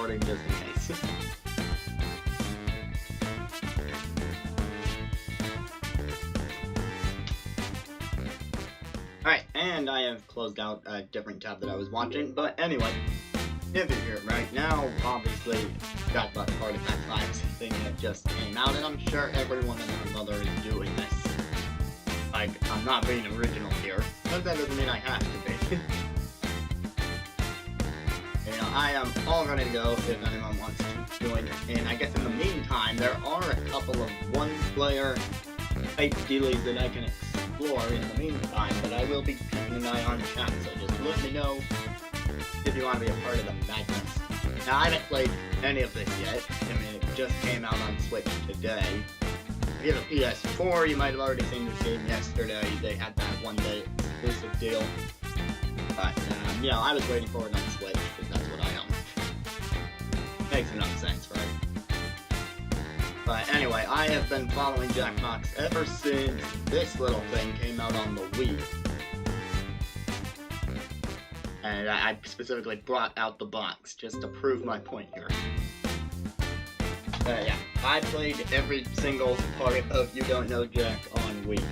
recording just in case. Alright, and I have closed out a different tab that I was watching, but anyway, if you're here right now, obviously, Jackbox Party Pack 5 is a thing that just came out, and I'm sure everyone and their mother is doing this. Like, I'm not being original here, but that doesn't mean I have to be. You know, I am all ready to go if anyone wants to join, and I guess in the meantime, there are a couple of one-player type dealies that I can explore in the meantime, but I will be keeping an eye on chat, so just let me know if you want to be a part of the madness. Now, I haven't played any of this yet. I mean, it just came out on Switch today. If you have a PS4, you might have already seen this game yesterday. They had that one-day exclusive deal. But, you know, I was waiting for it on Switch, because that's what I own. Makes enough sense, right? But anyway, I have been following Jackbox ever since this little thing came out on the Wii. And I specifically brought out the box just to prove my point here. Yeah, I played every single part of You Don't Know Jack on Wii.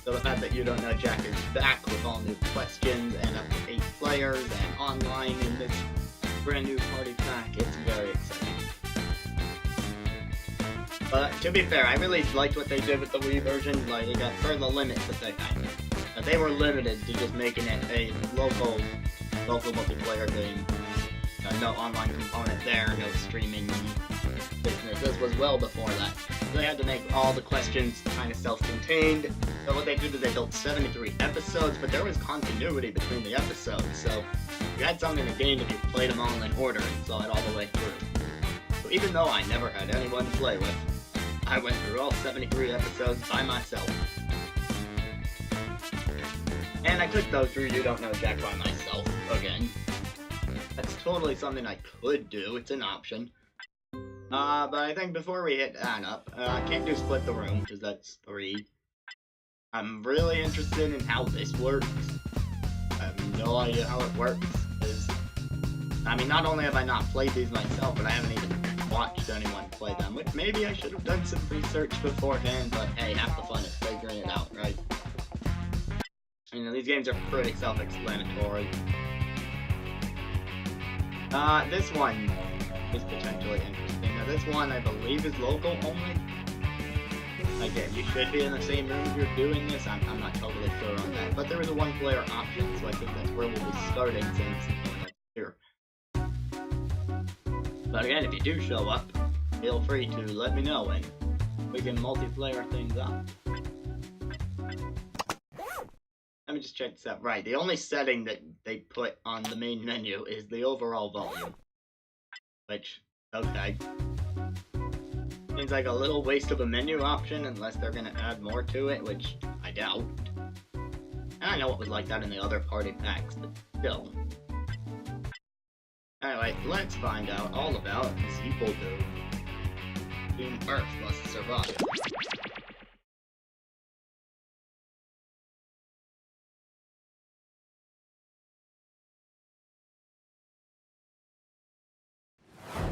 So the fact that You Don't Know Jack is back with all new questions and up to 8 players and online in this brand new party pack, it's very exciting. But to be fair, I really liked what they did with the Wii version, like it got further limits that they had. They were limited to just making it a local multiplayer game. No online component there, no streaming business. This was well before that. So they had to make all the questions kind of self-contained. So what they did is they built 73 episodes, but there was continuity between the episodes. So you had something to gain if you played them all in order and saw it all the way through. So even though I never had anyone to play with, I went through all 73 episodes by myself. And I could go through You Don't Know Jack by myself, again. That's totally something I could do, it's an option. But I think before we hit that up, I can't do Split the Room, because that's 3. I'm really interested in how this works. I have no idea how it works, because, I mean, not only have I not played these myself, but I haven't even watched anyone play them, which maybe I should have done some research beforehand, but hey, half the fun is figuring it out, right? You know, these games are pretty self-explanatory. This one is potentially interesting. Now, this one, I believe, is local only. Again, you should be in the same room if you're doing this. I'm not totally sure on that. But there is a one-player option, so I think that's where we'll be starting since it's here. But again, if you do show up, feel free to let me know, and we can multiplayer things up. Let me just check this out. Right, the only setting that they put on the main menu is the overall volume. Which, okay. Seems like a little waste of a menu option unless they're gonna add more to it, which I doubt. And I know it was like that in the other party packs, but still. Anyway, let's find out all about Sequel to Team Earth Must Survive.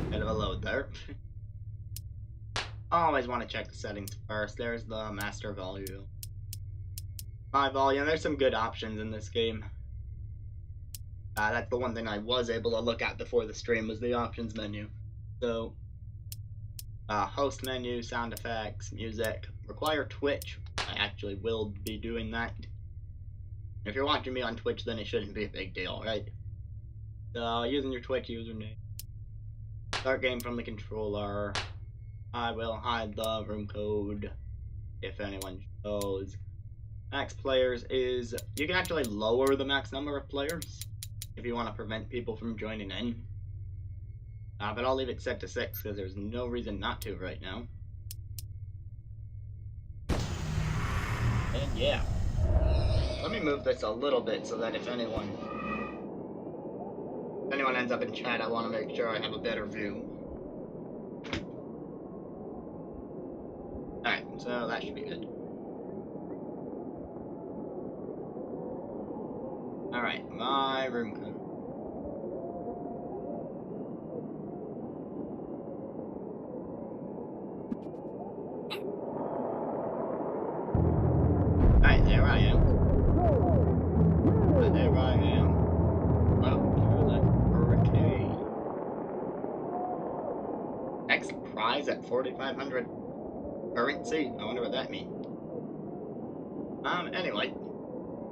Bit of a load there. Always want to check the settings first. There's the master volume. My volume, there's some good options in this game. That's the one thing I was able to look at before the stream was the options menu. So, host menu, sound effects, music, require Twitch. I actually will be doing that. If you're watching me on Twitch, then it shouldn't be a big deal, right? So, using your Twitch username. Start game from the controller. I will hide the room code if anyone shows. Max players is, you can actually lower the max number of players if you want to prevent people from joining in. But I'll leave it set to 6 because there's no reason not to right now. And yeah. Let me move this a little bit so that if anyone ends up in chat, I want to make sure I have a better view. Alright, so that should be good. Alright, my room code. prize at 4,500 currency. I wonder what that means. Anyway,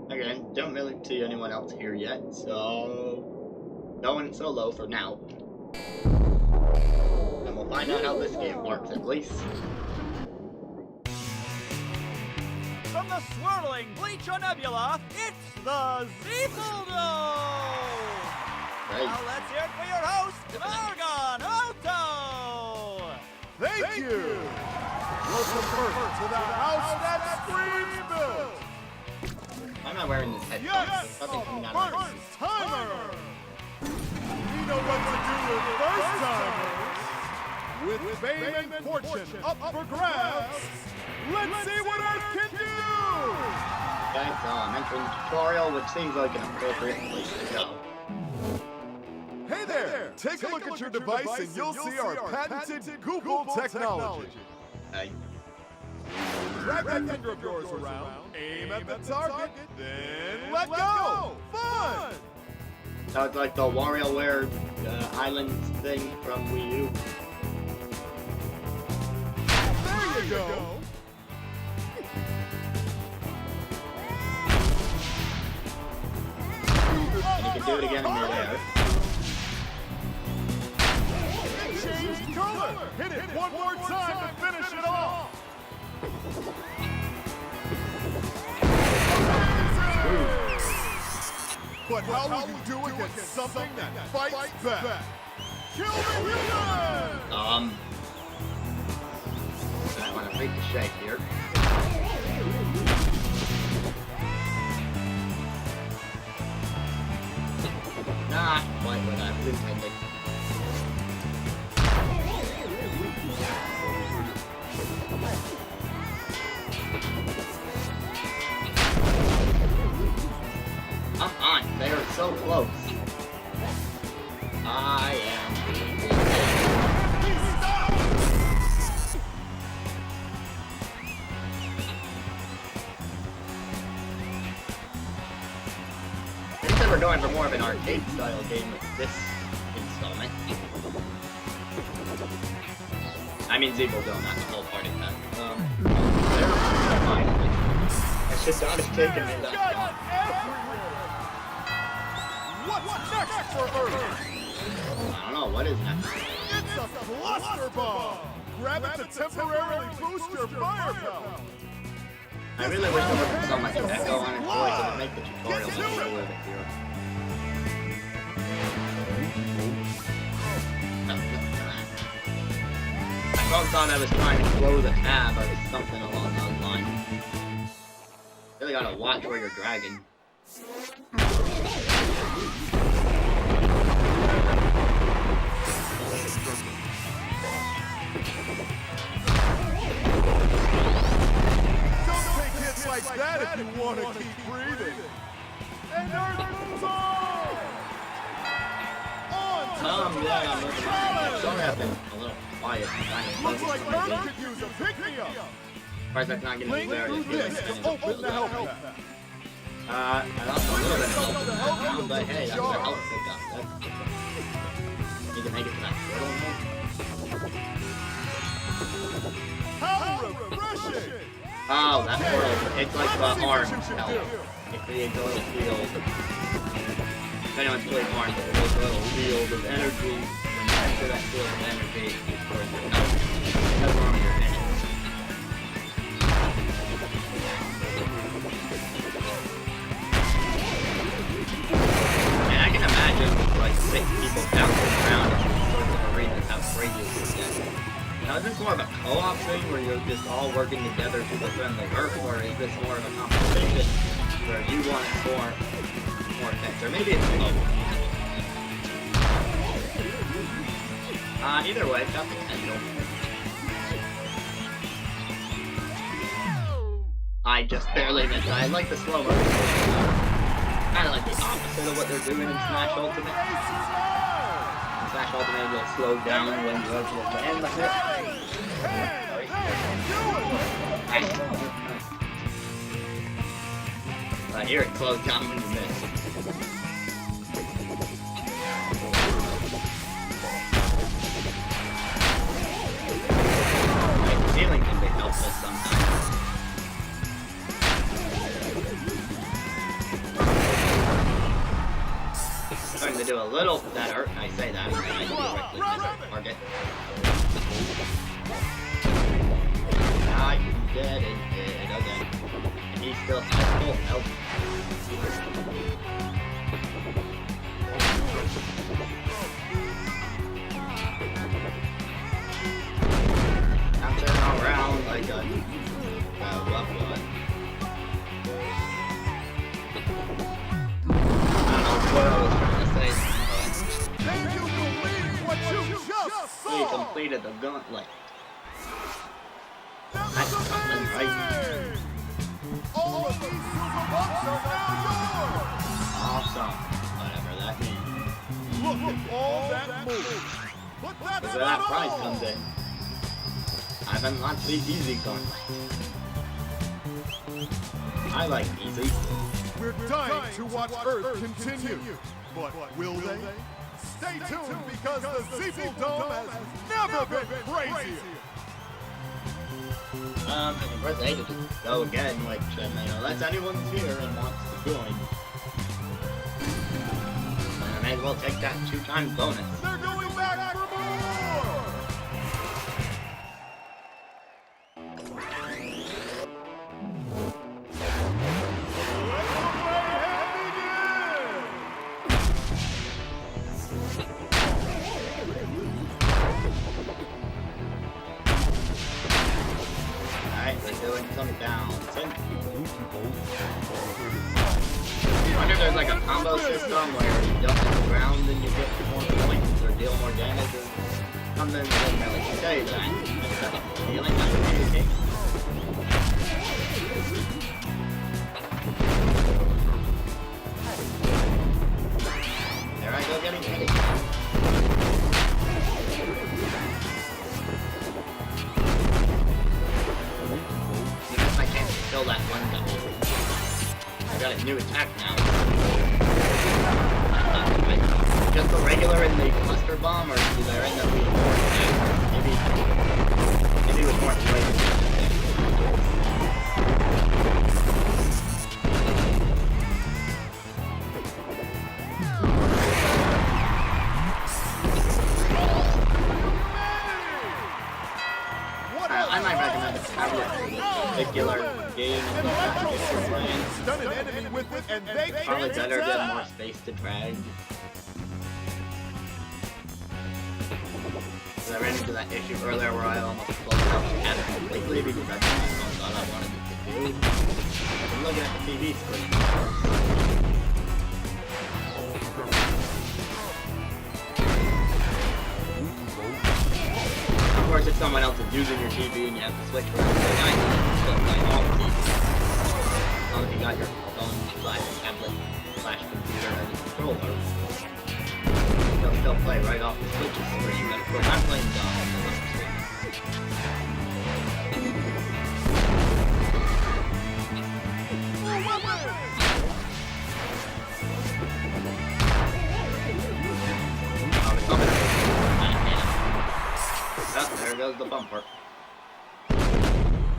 again, don't really see anyone else here yet, so going solo for now. And we'll find out how this game works at least. From the swirling Bleacher Nebula, it's the Zeepeldome! Right. Now let's hear it for your host, Argon Otto! Thank you! Welcome first to the house that screams built! Why am I wearing this headset? Yes! There's nothing coming out of my First timer! We know what to do with first timers! With fame and fortune up for grabs, let's see what Earth can do! Okay, so I'm entering the tutorial, which seems like an appropriate place to go. Hey there! Take a look at your device and you'll see our patented Google technology. Okay. Drag that finger of yours around, aim at the target, then let go! Fun! So it's like the WarioWare Island thing from Wii U. There you go! And you can do it again in midair. Choose color! Hit it one more time to finish it off! But how will you do against something that fights back? Kill the villain! I want to ricochet here. Not quite what I was intending. Come on, they are so close. I am being we're going for more of an arcade style game with this installment. I mean Zeepeldome, not the whole party pack. I should not have taken me that long. What's next for Earth? I don't know, what is next? It's a cluster bomb! Grab it to temporarily boost your firepower! I really wish there wasn't so much echo on its voice, it would make the tutorial a little bit clearer. I both thought I was trying to close a tab or something along those lines. Really gotta watch where you're dragging. Like that if you want to keep breathing. And Earth moves on! Yeah, I'm looking at it. Sorry I've been a little quiet. Looks like Earth could use a pick-me-up. Surprised that's not getting me there. Open the help path. I lost a little bit of health now, but hey, that's a health pickup. You can make it to that portal. How refreshing! Oh, that portal. It's like the arms health. It creates a little field. If anyone's played arms, it creates a little field of energy. When you enter that field of energy, it restores your health. As long as you're in it. And I can imagine, like, 6 people bouncing around in these sorts of arenas, how crazy it would get. Now, is this more of a co-op thing where you're just all working together to defend the Earth, or is this more of a competition where you want to score more points? Or maybe it's both. Either way, it's got potential. I just barely missed it. I like the slow motion. Kind of like the opposite of what they're doing in Smash Ultimate. Smash Ultimate will slow down when you actually land the hit. Here it slows down when you miss. little better. I say that, and I directly miss the target. I dead and dead again. And he still has full health. Bouncing around like a rough one. I don't know what I was trying to say. Can you believe what you just He saw? completed the gauntlet. That That's was something, right? amazing! All of these silver bucks are now Awesome. Whatever that means. yours! Look at all that movement! But that's That's where that not prize all! comes in. I've unlocked the easy gauntlet. I like easy. We're dying to watch Earth continue. But will they? Stay tuned because the Zeeple Dome has never been crazier! First I hate to just go again, which, unless anyone's here and wants to join. I may as well take that 2-time bonus. They're going back for more! Alright, we're doing some bouncing. I wonder if there's like a combo system where you jump to the ground and you get more points or deal more damage or something. It doesn't really say that. I have a feeling that would be the case. There I go getting hit. I can't kill that one double. I got a new attack now. Just the regular in the cluster bomb, or do there end up being more attacks? Maybe with more flavor. I might recommend a tablet for this particular game. An electro swing stun an enemy with it, and they Probably can't better to have attack. more space to drag. I ran into that issue earlier where I almost closed out the tab completely because that's what I thought I wanted it to do. I'm looking at the TV screen. Of course, if someone else is using your TV and you have to switch from the line, you can still play off TV. As long as you got your phone / tablet / computer as a controller, you'll still play right off the Switch's screen. But of course, I'm playing on the little screen. Oh, it's coming. Oh, there goes the bumper.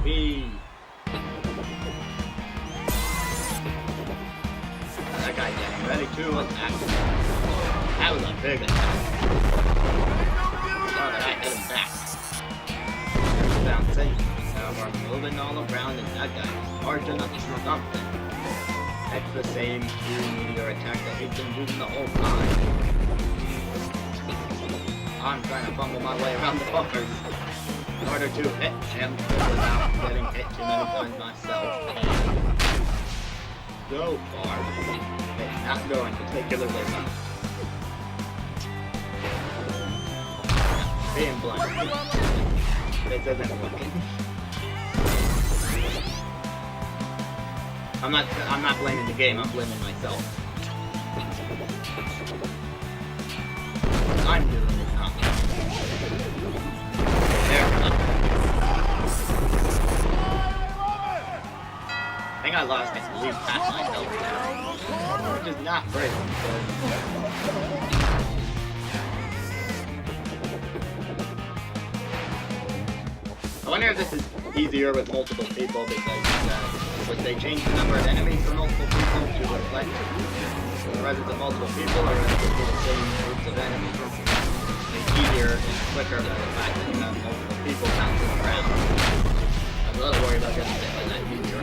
Whee! That guy getting ready to attack. That was a big attack. Oh, that I hit him back. There's bouncing. Now we're moving all around and that guy is charging up to something. That's the same meteor attack that we've been using the whole time. I'm trying to fumble my way around the bumpers in order to hit him without getting hit too many times myself. So far, it's not going particularly well. Being blind. This isn't working. I'm not blaming the game, I'm blaming myself. What I'm doing is not working. There we go. I think I lost at least half my health now, which is not great. I wonder if this is easier with multiple people because would they change the number of enemies for multiple people to reflect Residents of multiple people are residents of the same groups of enemies. It's easier and quicker than the fact that you have multiple people bouncing around. I'm a little worried about getting hit by that meteor.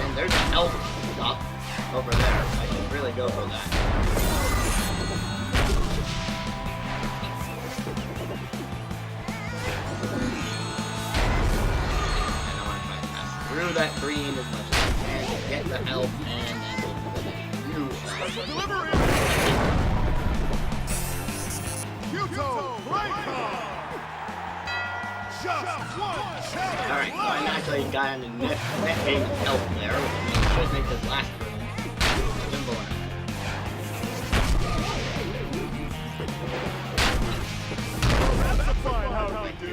And there's an elf up over there. I should really go for that. Through that green as much as I can to get the elf and then we'll finish. Special delivery! Kyoto Breaker! Just one challenge! Alright, so I actually got in the net game elf there, which means I should make this last room simple enough. That's a fine how we do.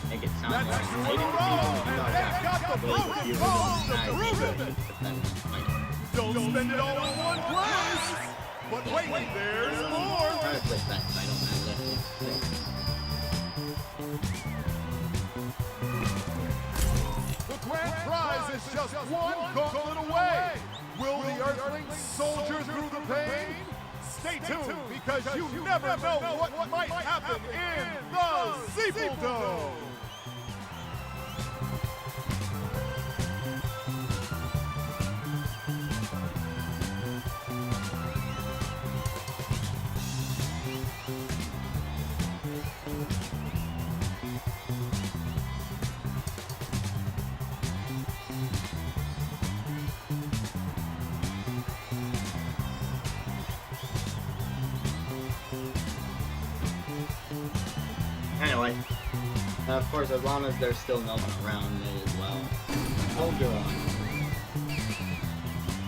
Make it sound like I didn't see Don't spend it all in one place! But wait, there's more! I'm trying to click that because I don't have that. The grand prize is just one gauntlet away! Will the Earthlings soldier through the pain? Stay tuned, because you never know what might happen in the Zeeple Dome! Anyway, of course, as long as there's still no one around me as well, soldier on.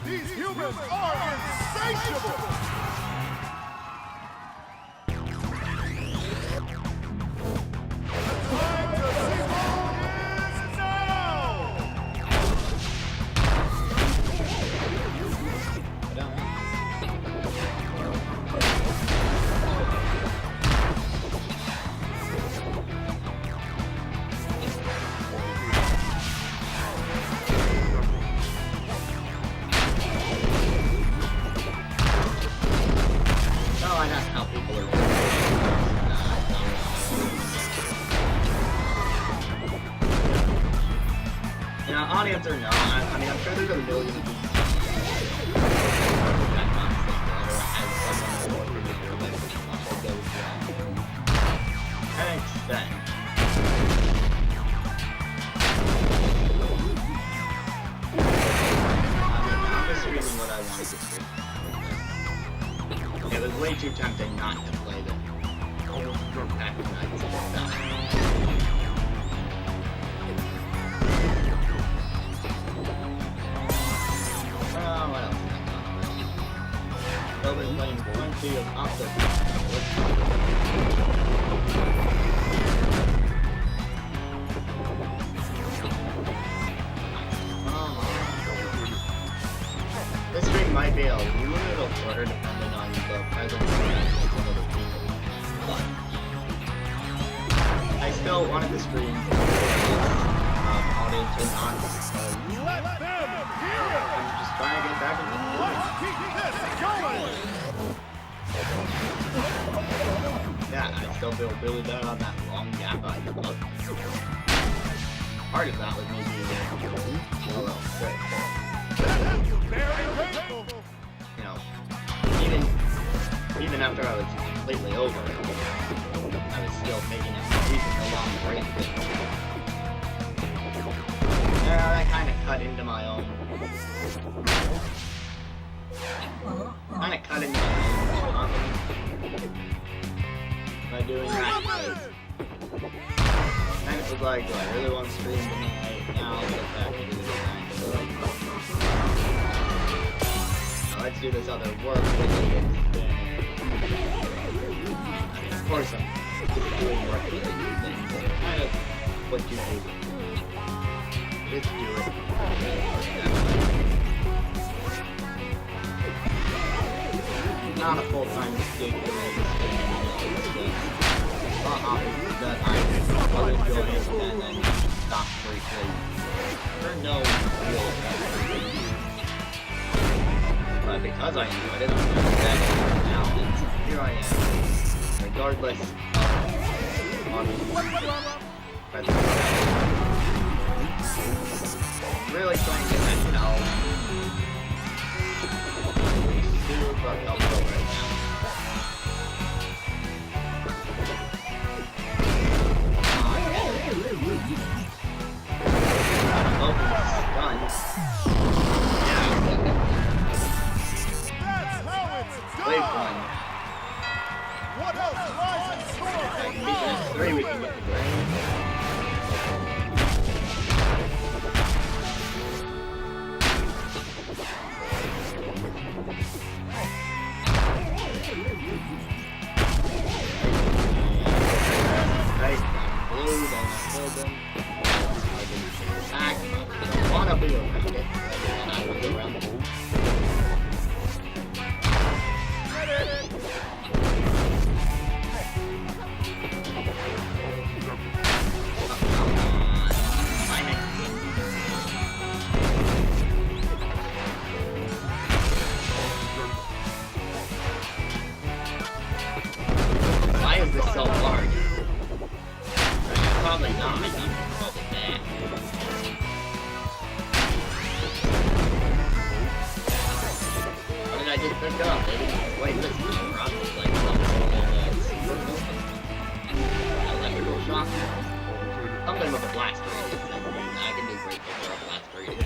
These humans are insatiable! Audience or not, I mean, I'm sure there's a million of these. And extend. I'm just streaming what I wanted to stream. It was way too tempting not to play the pack of nights and stuff. What else? I've been playing plenty of Octopus. This stream might be a little shorter depending on the presence of some of the people. But I still wanted to stream garbage or not. Let them hear it. I'm just trying to get back into the Let's keep this going. Yeah, I still feel really bad on that long gap I took. Part of that was maybe a little sick. Very painful. You know, even after I was completely over it, I was still taking a reasonably long break. Yeah, that kind of cut into my own. By doing that, because kind of was like, do I really want to stream tonight? Now I'll get back to doing that. Now let's do this other work related thing. Of course, I'm doing work related things. Kind of what you do. Just do it. Not a full-time gig for me. Hobbies that I was enjoying and then stopped briefly for no real reason. But because I enjoyed it, I'm doing that now, and here I am, regardless of really trying to get that now. Super helpful right now. Big one. What else lies in store? Three, we can get the brain. Right, blue, then kill them. I can attack, but I don't want to be around it. And I will go around the pool. Why is this so large? Probably not. I'm probably bad. What did I just pick up? They didn't wait this process like electrical shock. Something with a blast radius. I can do great with a blast radius.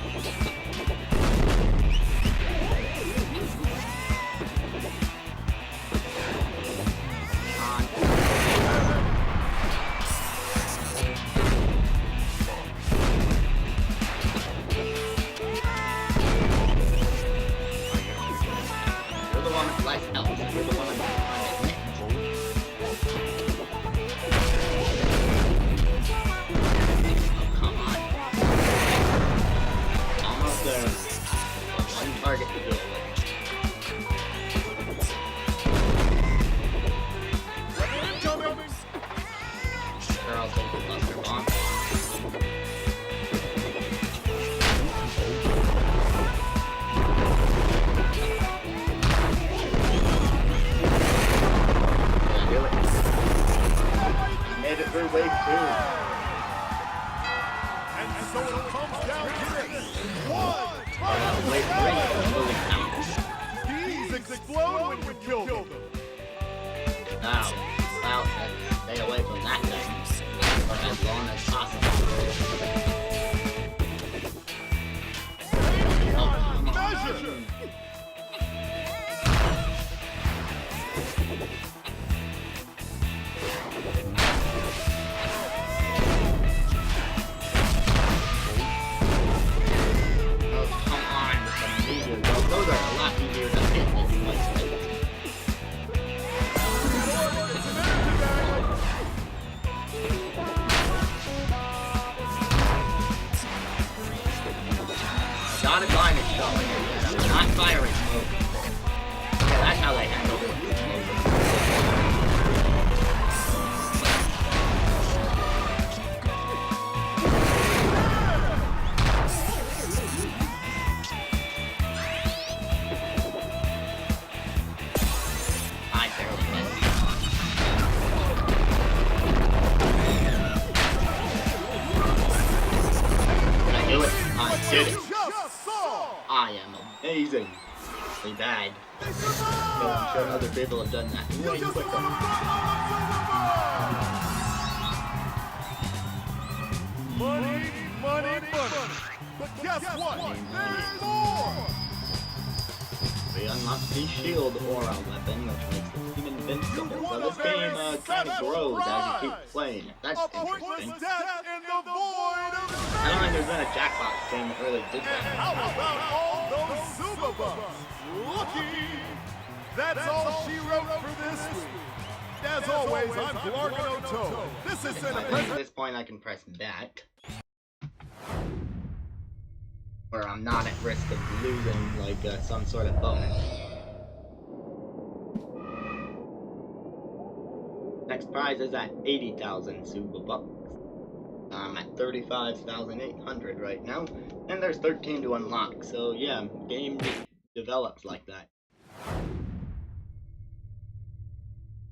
amazing. Really bad. So I'm sure other people have done that way quicker. Money, money, money. But guess what? There's more! We unlock the shield aura weapon, which makes the team invincible. So this game kind of grows as you keep playing. That's interesting. Death in the void of I don't think there's been a Jackbox game that really did that. How about all those super bucks? Lucky! That's all she wrote for this week. As always, I'm Blargano. This is I think at this point I can press that. Where I'm not at risk of losing, like, some sort of bonus. Next prize is at 80,000 super bucks. I'm at 35,800 right now, and there's 13 to unlock, so yeah, game just develops like that.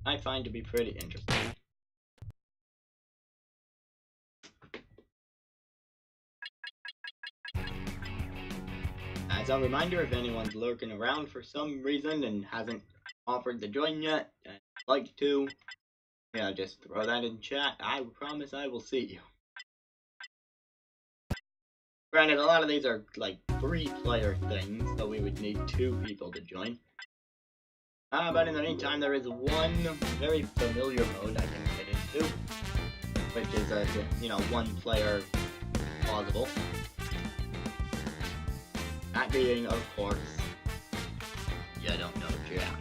I find to be pretty interesting. As a reminder, if anyone's lurking around for some reason and hasn't offered to join yet, and would like to, yeah, just throw that in chat. I promise I will see you. Granted, a lot of these are like 3-player things, so we would need 2 people to join. But in the meantime, there is one very familiar mode I can get into, which is a, 1-player plausible. That being, of course, you don't know Jack.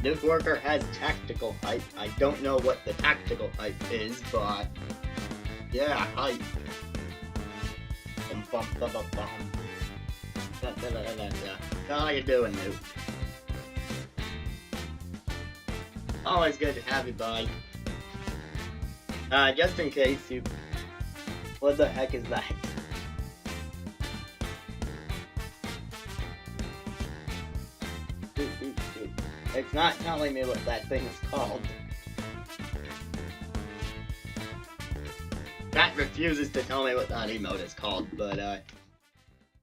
This worker has tactical hype. I don't know what the tactical hype is, but yeah, hype. Bum, bum, bum, bum. How you doing, Noob? Always good to have you, bud. Just in case you... What the heck is that? It's not telling me what that thing is called. That refuses to tell me what that emote is called, but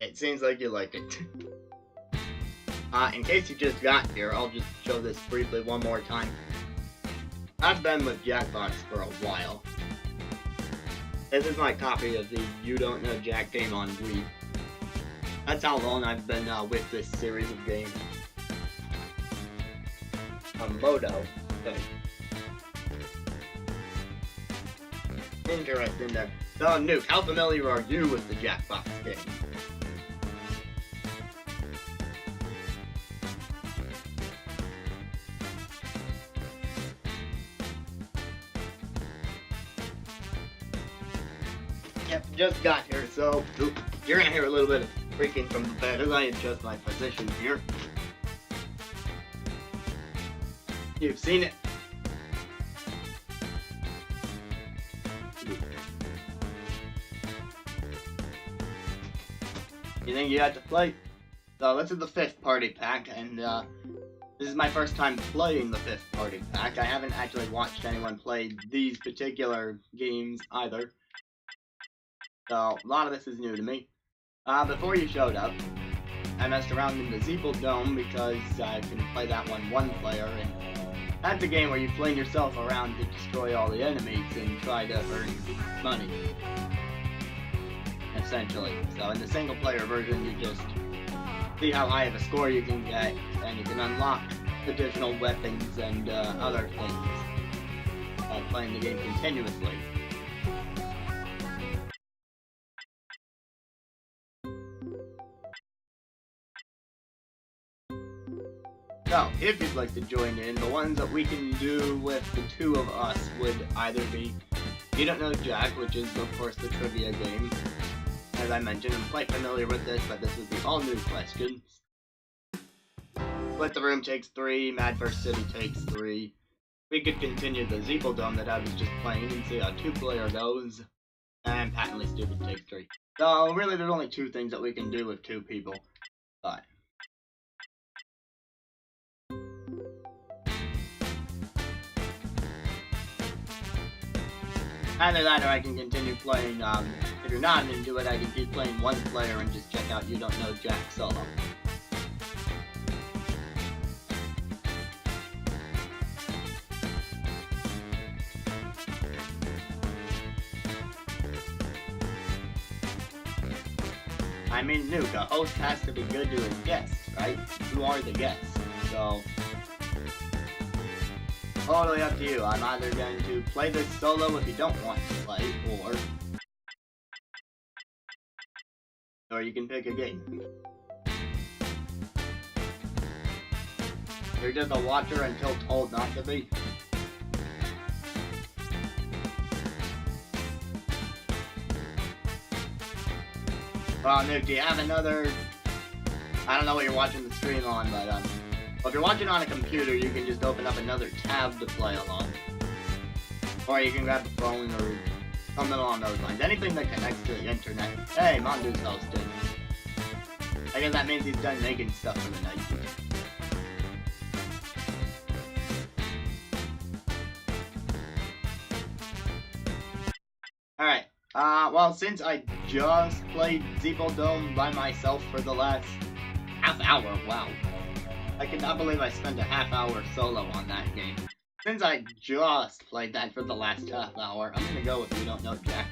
it seems like you like it. In case you just got here, I'll just show this briefly one more time. I've been with Jackbox for a while. This is my copy of the You Don't Know Jack game on Wii. That's how long I've been with this series of games. A Moto thing. Interesting there. So, Nuke, how familiar are you with the Jackbox game? Yep, just got here, so you're gonna hear a little bit of creaking from the bed as I adjust my position here. You've seen it. You think you had to play? So this is the 5th party pack, and this is my first time playing the 5th party pack. I haven't actually watched anyone play these particular games either. So a lot of this is new to me. Before you showed up, I messed around in the Zeeple Dome because I can play that one player, and that's a game where you fling yourself around to destroy all the enemies and try to earn money. Essentially. So in the single player version, you just see how high of a score you can get, and you can unlock additional weapons and other things by playing the game continuously. So, if you'd like to join in, the ones that we can do with the 2 of us would either be You Don't Know Jack, which is of course the trivia game. As I mentioned, I'm quite familiar with this, but this is the all-new questions. Split the Room takes 3, Mad vs. City takes 3. We could continue the Zeeple Dome that I was just playing and see how 2-player goes. And Patently Stupid takes 3. So really there's only 2 things that we can do with 2 people. But Either that or I can continue playing, if you're not into it, I can keep playing one player and just check out You Don't Know Jack solo. I mean, Nuke, a host has to be good to his guests, right? You are the guest, so... Totally up to you. I'm either going to play this solo if you don't want to play, or you can pick a game. You're just a watcher until told not to be. Well, Nuke, do you have another... I don't know what you're watching the stream on, but, well, if you're watching on a computer, you can just open up another tab to play along. Or you can grab the phone or something along those lines. Anything that connects to the internet. Hey, Mondu's hosting. I guess that means he's done making stuff for the night. Alright, well, since I just played Zeeple Dome by myself for the last half hour, wow. I cannot believe I spent a half hour solo on that game. Since I just played that for the last half hour, I'm gonna go with You Don't Know Jack.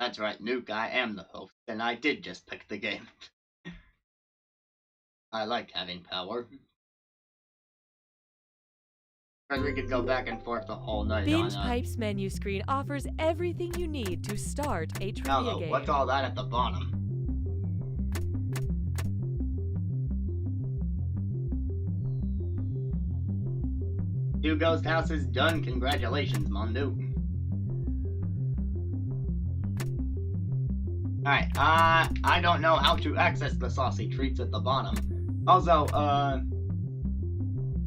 That's right, Nuke, I am the host, and I did just pick the game. I like having power. Because we could go back and forth the whole night Binge on, Pipe's menu screen offers everything you need to start a trivia hello, game. what's all that at the bottom? Two ghost houses done, congratulations, Mondu. Alright, I don't know how to access the saucy treats at the bottom. Also,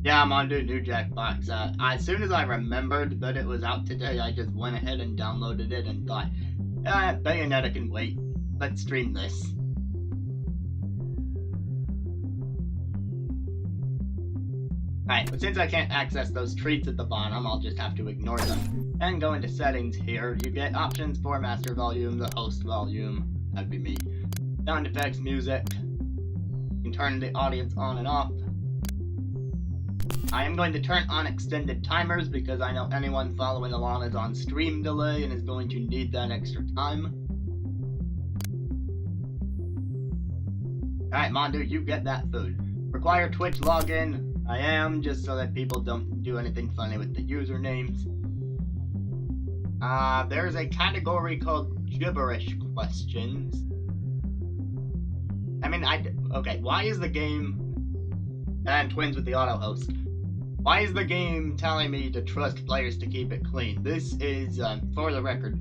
yeah, I'm on new Jackbox. As soon as I remembered that it was out today, I just went ahead and downloaded it and thought, Bayonetta can wait. Let's stream this. Alright, but since I can't access those treats at the bottom, I'll just have to ignore them. And go into settings here. You get options for master volume, the host volume, that'd be me. Sound effects, music. You can turn the audience on and off. I am going to turn on extended timers because I know anyone following along is on stream delay and is going to need that extra time. Alright, Mondu, you get that food. Require Twitch login. I am, just so that people don't do anything funny with the usernames. There's a category called gibberish questions. I mean, okay, why is the game... And twins with the auto host. Why is the game telling me to trust players to keep it clean? This is, for the record,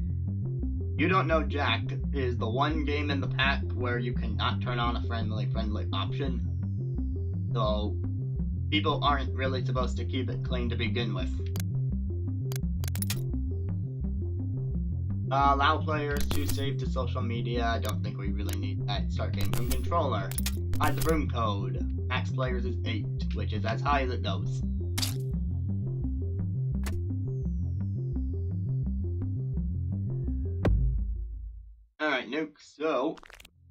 You Don't Know Jack is the one game in the pack where you cannot turn on a friendly option. So, people aren't really supposed to keep it clean to begin with. Allow players to save to social media. I don't think we really need that. Start game from controller. Hide the room code. Max players is 8, which is as high as it goes. Alright, Nuke, so...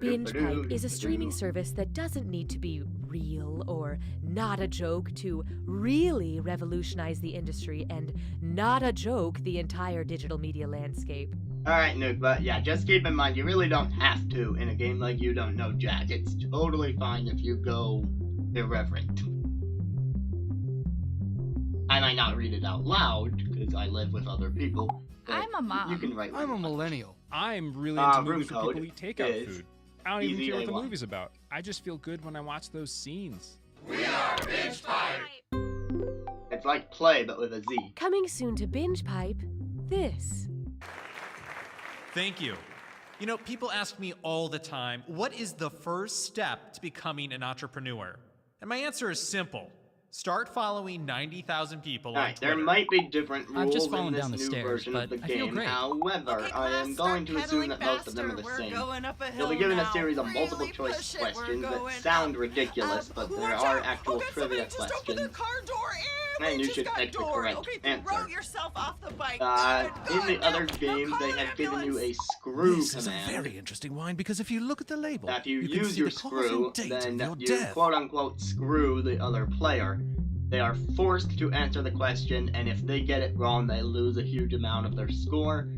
Binge Pipe is a streaming service that doesn't need to be real or not a joke to really revolutionize the industry and not a joke the entire digital media landscape. Alright, Nuke, but yeah, just keep in mind, you really don't have to in a game like You Don't Know Jack. It's totally fine if you go irreverent. I might not read it out loud, because I live with other people. I'm a mom. You can write I'm a much. millennial. I'm really into movies where code people eat takeout is food. I don't even easy care what the A1. movie's about. I just feel good when I watch those scenes. It's like play, but with a Z. Coming soon to Binge Pipe, this. Thank you. You know, people ask me all the time, what is the first step to becoming an entrepreneur? And my answer is simple. Start following 90,000 people on Alright, Twitter. there might be different I've just rules in fallen this down the new stairs, version of but the I feel game. great. However, Okay, I am class, going start to assume pedaling that most of them are the faster. same. We're going up a You'll be hill given a now. series of Really multiple choice push it. We're questions that going sound up. ridiculous, but there Watch are out. actual Okay, trivia somebody just opened the questions. car door. And you just should got pick the doored. correct Okay, answer. throw yourself off the bike. In the other games, they have given you a screw This is a command. very interesting wine because if you look at the label, That if you can use see your the cause screw, and date then of your you death. quote-unquote screw the other player. They are forced to answer the question, and if they get it wrong, they lose a huge amount of their score.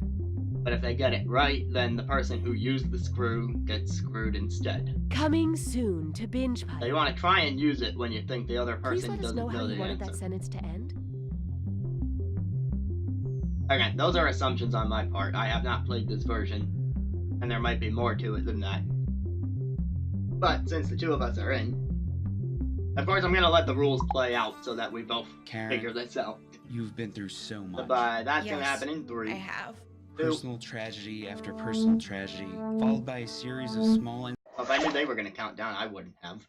But if they get it right, then the person who used the screw gets screwed instead. Coming soon to Binge So Pipe. you want to try and use it when you think the other Please person let us doesn't know how the you wanted answer. that sentence to end. Again, those are assumptions on my part. I have not played this version, and there might be more to it than that. But since the two of us are in, of course I'm going to let the rules play out so that we both Karen, figure this out. you've been through so much. But that's going to Yes, happen in 3, I have. 2. Personal tragedy after personal tragedy, followed by a series of small If I knew they were going to count down, I wouldn't have.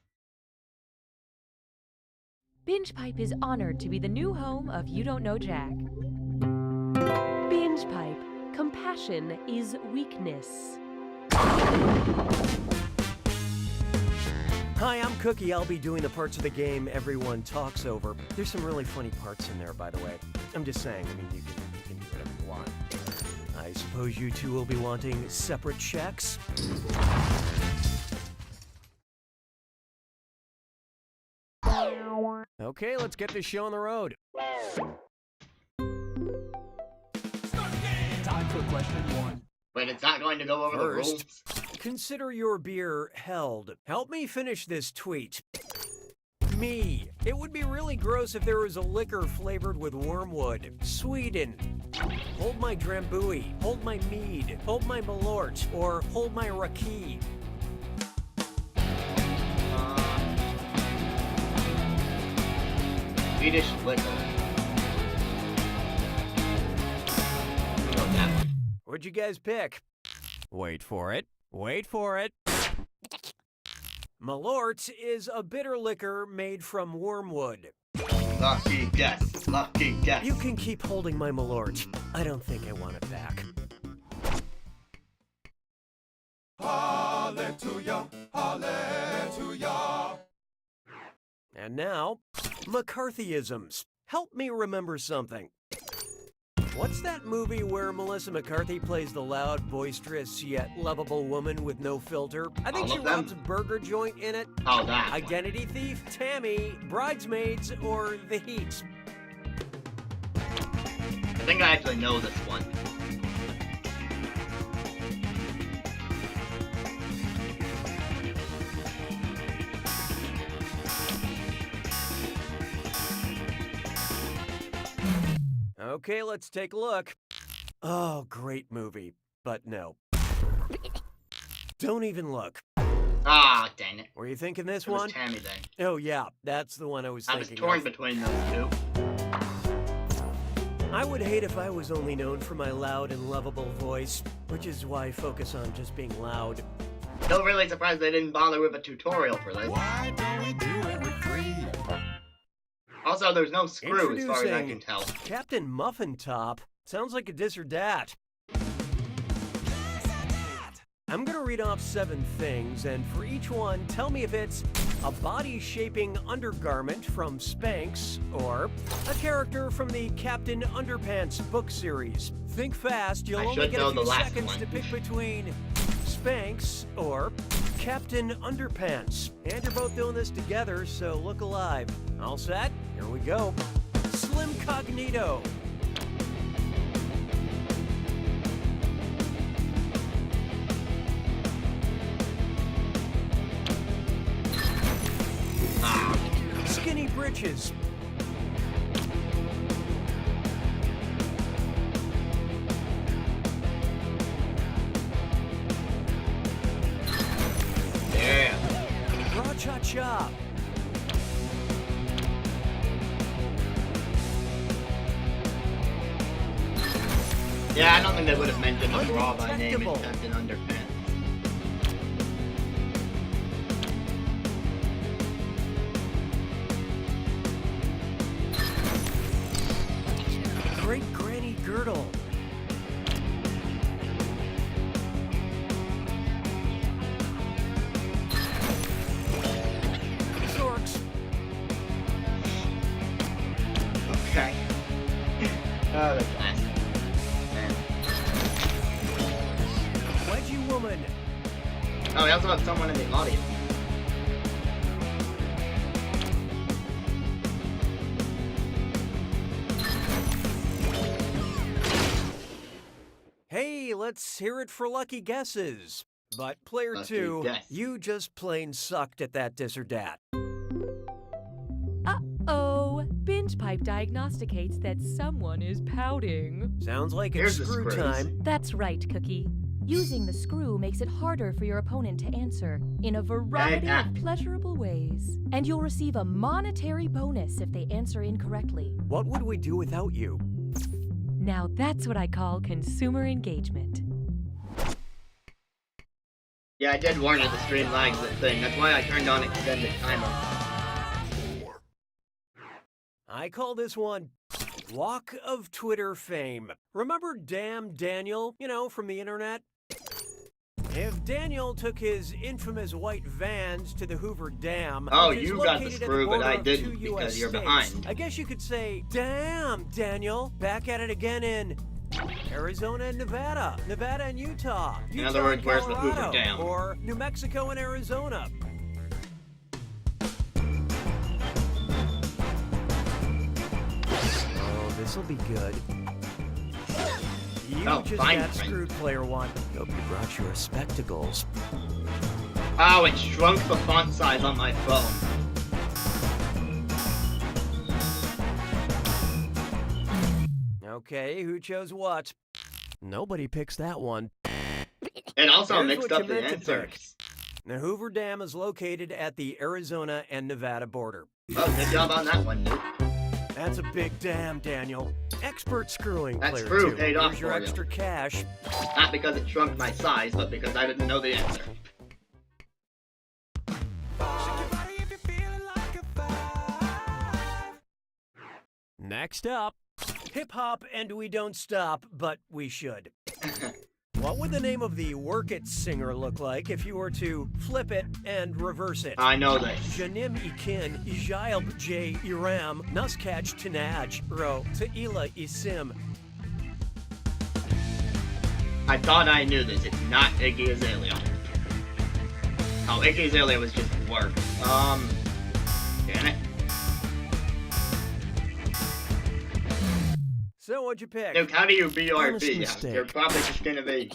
Binge Pipe is honored to be the new home of You Don't Know Jack. Binge Pipe. Compassion is weakness. Hi, I'm Cookie. I'll be doing the parts of the game everyone talks over. There's some really funny parts in there, by the way. I'm just saying, I mean, you can do whatever you want. I suppose you two will be wanting separate checks? Okay, let's get this show on the road. Time for question 1. Wait, it's not going to go over the rules? Consider your beer held. Help me finish this tweet. Me. It would be really gross if there was a liquor flavored with wormwood. Sweden. Hold my Drambuie. Hold my mead. Hold my Malort. Or hold my Raki. Swedish liquor. Oh, that one. What'd you guys pick? Wait for it. Wait for it. Malort is a bitter liquor made from wormwood. Lucky guess. Lucky guess. You can keep holding my Malort. I don't think I want it back. Hallelujah, hallelujah. And now, McCarthyisms. Help me remember something. What's that movie where Melissa McCarthy plays the loud, boisterous, yet lovable woman with no filter? I think All she of them? robs a burger joint in it. Oh, that one. Identity Thief, Tammy, Bridesmaids, or The Heat? I think I actually know this one. Okay, let's take a look. Oh, great movie. But no. Don't even look. Ah, dang it. Were you thinking this It was one? Tammy then. Oh, yeah, that's the one I was I was thinking torn of. between those two. I would hate if I was only known for my loud and lovable voice, which is why I focus on just being loud. Still really surprised they didn't bother with a tutorial for this. Why don't we do it with 3? Also, there's no screw as far as I Introducing can tell. Captain Muffin Top. Sounds like a dis or dat. I'm gonna read off 7 things, and for each one, tell me if it's a body-shaping undergarment from Spanx, or a character from the Captain Underpants book series. Think fast, you'll I only should get know a the few last seconds one. to pick between Spanx or Captain Underpants. And you're both doing this together, so look alive. All set? Here we go. Slim Cognito. Skinny Britches. Yeah. Raw Cha Cha. Yeah, I don't think they would have mentioned him raw by name in Undetectable. Captain Underpants. Oh, we also have someone in the audience. Hey, let's hear it for lucky guesses. But player Lucky 2, guess. you just plain sucked at that this or that. Uh-oh. Binge Pipe diagnosticates that someone is pouting. Sounds like it's Here's the screw screws. time. That's right, Cookie. Using the screw makes it harder for your opponent to answer in a variety of pleasurable ways. And you'll receive a monetary bonus if they answer incorrectly. What would we do without you? Now that's what I call consumer engagement. Yeah, I did warn you the stream lags the thing. That's why I turned on extended timer. I call this one Walk of Twitter Fame. Remember Damn Daniel, from the internet? If Daniel took his infamous white Vans to the Hoover Dam, Oh, which is you got the located at screw, but border I of didn't 2 because US you're states, behind. I guess you could say, damn, Daniel, back at it again in Arizona and Nevada, Nevada and Utah, In other words, and where's the Hoover Colorado, Dam? or New Mexico and Arizona. Oh, this'll be good. You just fine, got fine. screwed, player 1. Hope you brought your spectacles. Oh, it shrunk the font size on my phone. Okay, who chose what? Nobody picks that one. It also Here's mixed what up you the meant to pick. answers. The Hoover Dam is located at the Arizona and Nevada border. Oh, good job on that one, dude. That's a big dam, Daniel. Expert screwing, That player screw 2. paid off Here's your for you. extra cash. Not because it shrunk my size, but because I didn't know the answer. Next up, hip-hop and we don't stop, but we should. What would the name of the Work It singer look like if you were to flip it and reverse it? I know this. Janim Ikin, Ijailb J. Iram, Nuskach Tinaj, Ro, Ta'ila Isim. I thought I knew this. It's not Iggy Azalea. Oh, Iggy Azalea was just work. Damn it. So what'd you pick? Luke, how do you Honest BRB? mistake. You're probably just gonna be...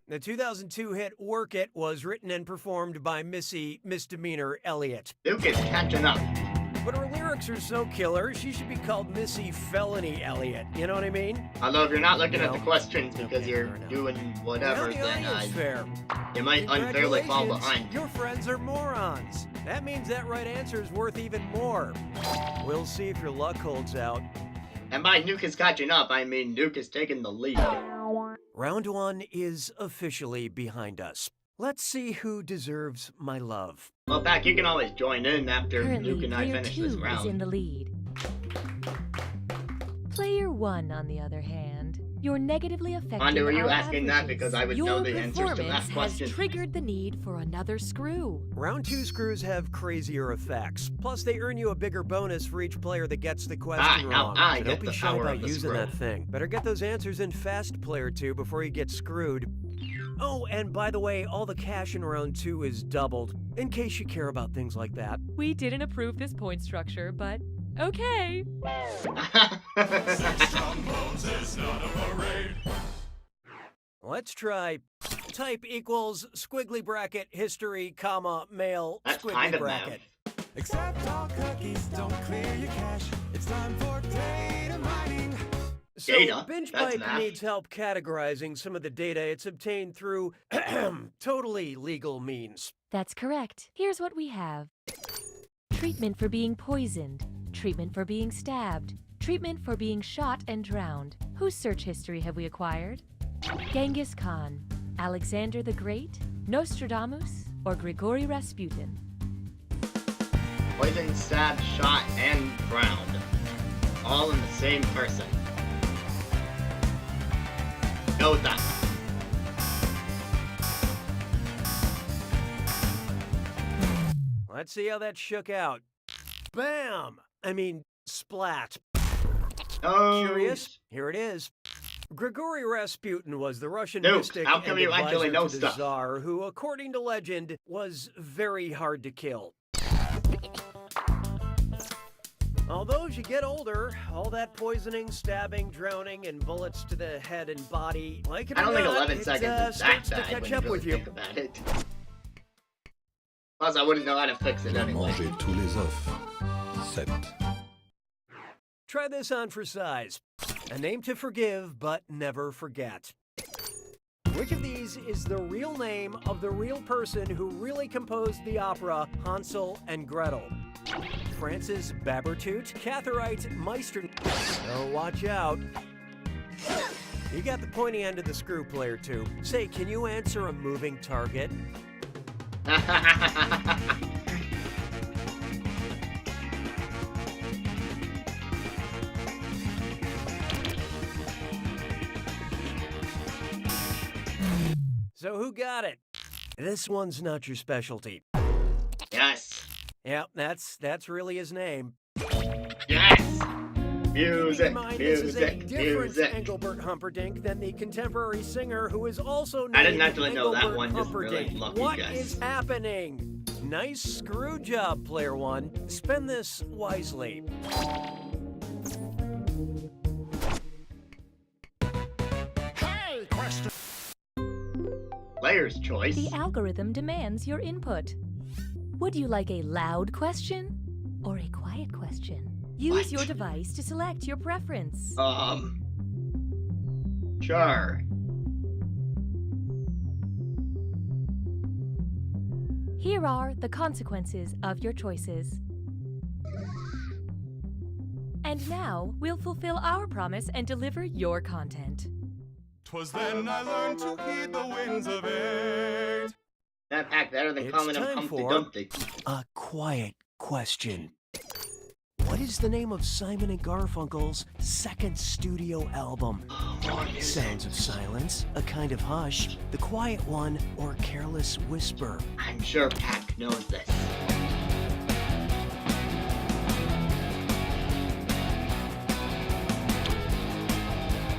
The 2002 hit Work It was written and performed by Missy Misdemeanor Elliott. Luke is catching up. But her lyrics are so killer, she should be called Missy Felony Elliott. You know what I mean? Although if you're not looking at the No. questions because Okay, you're fair enough. doing whatever, Well, the then audience fair. you might unfairly fall Congratulations, behind. Your friends are morons. That means that right answer is worth even more. We'll see if your luck holds out. And by Nuke is catching up, I mean Nuke is taking the lead. Round 1 is officially behind us. Let's see who deserves my love. Well, Pac, you can always join in after Currently, Nuke and I player finish 2 this is in round. the lead. Player 1, on the other hand, you're negatively affecting Wanda, were you our asking that averages. because I would Your know the answers to that performance question? has triggered the need for another screw. Round 2 screws have crazier effects. Plus, they earn you a bigger bonus for each player that gets the question now wrong. I So get don't be the shy power about of the using screw. that thing. Better get those answers in fast, player 2, before you get screwed. Oh, and by the way, all the cash in round 2 is doubled, in case you care about things like that. We didn't approve this point structure, but okay. Let's try type equals squiggly bracket history, comma, male, That's squiggly kind of bracket. Accept all cookies, don't clear your cache. It's time for data mining. So, Data? Binge That's Pipe math. needs help categorizing some of the data it's obtained through totally legal means. That's correct. Here's what we have. Treatment for being poisoned. Treatment for being stabbed. Treatment for being shot and drowned. Whose search history have we acquired? Genghis Khan, Alexander the Great, Nostradamus, or Grigory Rasputin? Poison, stabbed, shot, and drowned. All in the same person. Go with that. Let's see how that shook out. Bam! I mean, splat. Oh, Curious? Here it is. Grigory Rasputin was the Russian Duke, mystic how come and you actually advisor know to the stuff? Tsar, who, according to legend, was very hard to kill. Although as you get older, all that poisoning, stabbing, drowning, and bullets to the head and body, like it I or don't think not, 11 it seconds is that starts to bad catch when you up really with you. think about it. Plus, I wouldn't know how to fix it anyway. Manger tous les œufs. 7. Try this on for size. A name to forgive, but never forget. Which of these is the real name of the real person who really composed the opera Hansel and Gretel? Francis Babertut, Catherite Meister. So watch out. You got the pointy end of the screw, player 2. Say, can you answer a moving target? So who got it? This one's not your specialty. Yes. Yep, that's really his name. Yes. Keeping Music, in mind, this is a music, different music. Engelbert Humperdinck than the contemporary singer who is also named I didn't actually know that Engelbert one, just really Humperdinck. lucky What guess. is happening? Nice screw job, player 1. Spend this wisely. Hey, question. Player's choice. The algorithm demands your input. Would you like a loud question or a quiet question? Use What? your device to select your preference. Sure. Here are the consequences of your choices. And now, we'll fulfill our promise and deliver your content. 'Twas then I learned to heed the winds of age. That pack better than It's calling him time Humpty for- Dumpty. A quiet question. What is the name of Simon and Garfunkel's second studio album? Sounds of Silence, A Kind of Hush, The Quiet One, or Careless Whisper? I'm sure Pack knows this.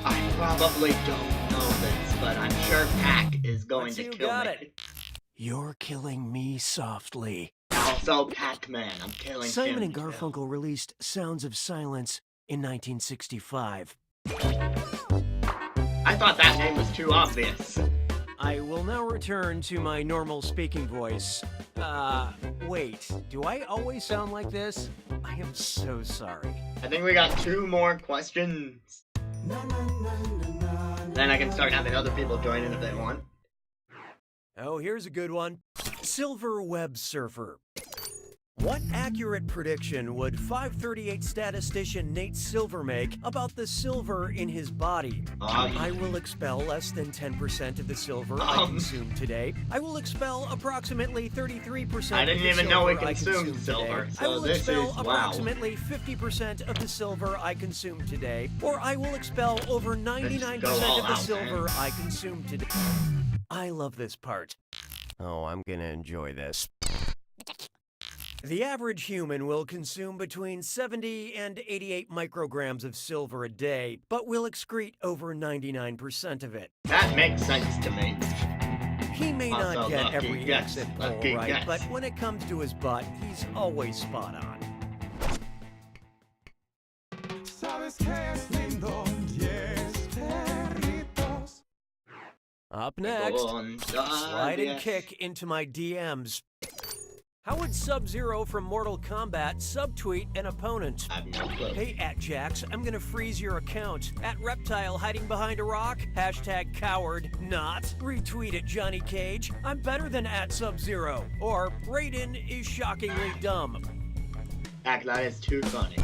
I probably don't know this, but I'm sure Pack is going Let's to see who kill got me. it. You're killing me softly. Also, Pac-Man. I'm killing Simon him and too. Garfunkel released Sounds of Silence in 1965. I thought that name was too obvious. I will now return to my normal speaking voice. Wait, do I always sound like this? I am so sorry. I think we got 2 more questions. Then I can start having other people join in if they want. Oh, here's a good one. Silver Web Surfer. What accurate prediction would 538 statistician Nate Silver make about the silver in his body? I will expel less than 10% of the silver I consume today. I will expel approximately 33% I didn't of the even know we silver I consumed consume silver, today. so I will this expel is wow. approximately 50% of the silver I consume today. Or I will expel over 99% of the out, silver man. I consume today. I love this part. Oh, I'm gonna enjoy this. The average human will consume between 70 and 88 micrograms of silver a day, but will excrete over 99% of it. That makes sense to me. He may Also, not get lucky every guess, exit hole lucky right, guess. but when it comes to his butt, he's always spot on. Sabes que es lindo, yes, perritos. Up next, slide and Yes. kick into my DMs. How would Sub-Zero from Mortal Kombat subtweet an opponent? I have no clue. Hey, @Jax, I'm gonna freeze your account. @Reptile hiding behind a rock. #coward not. Retweet at Johnny Cage. I'm better than @Sub-Zero. Or Raiden is shockingly dumb. Pack, that is too funny.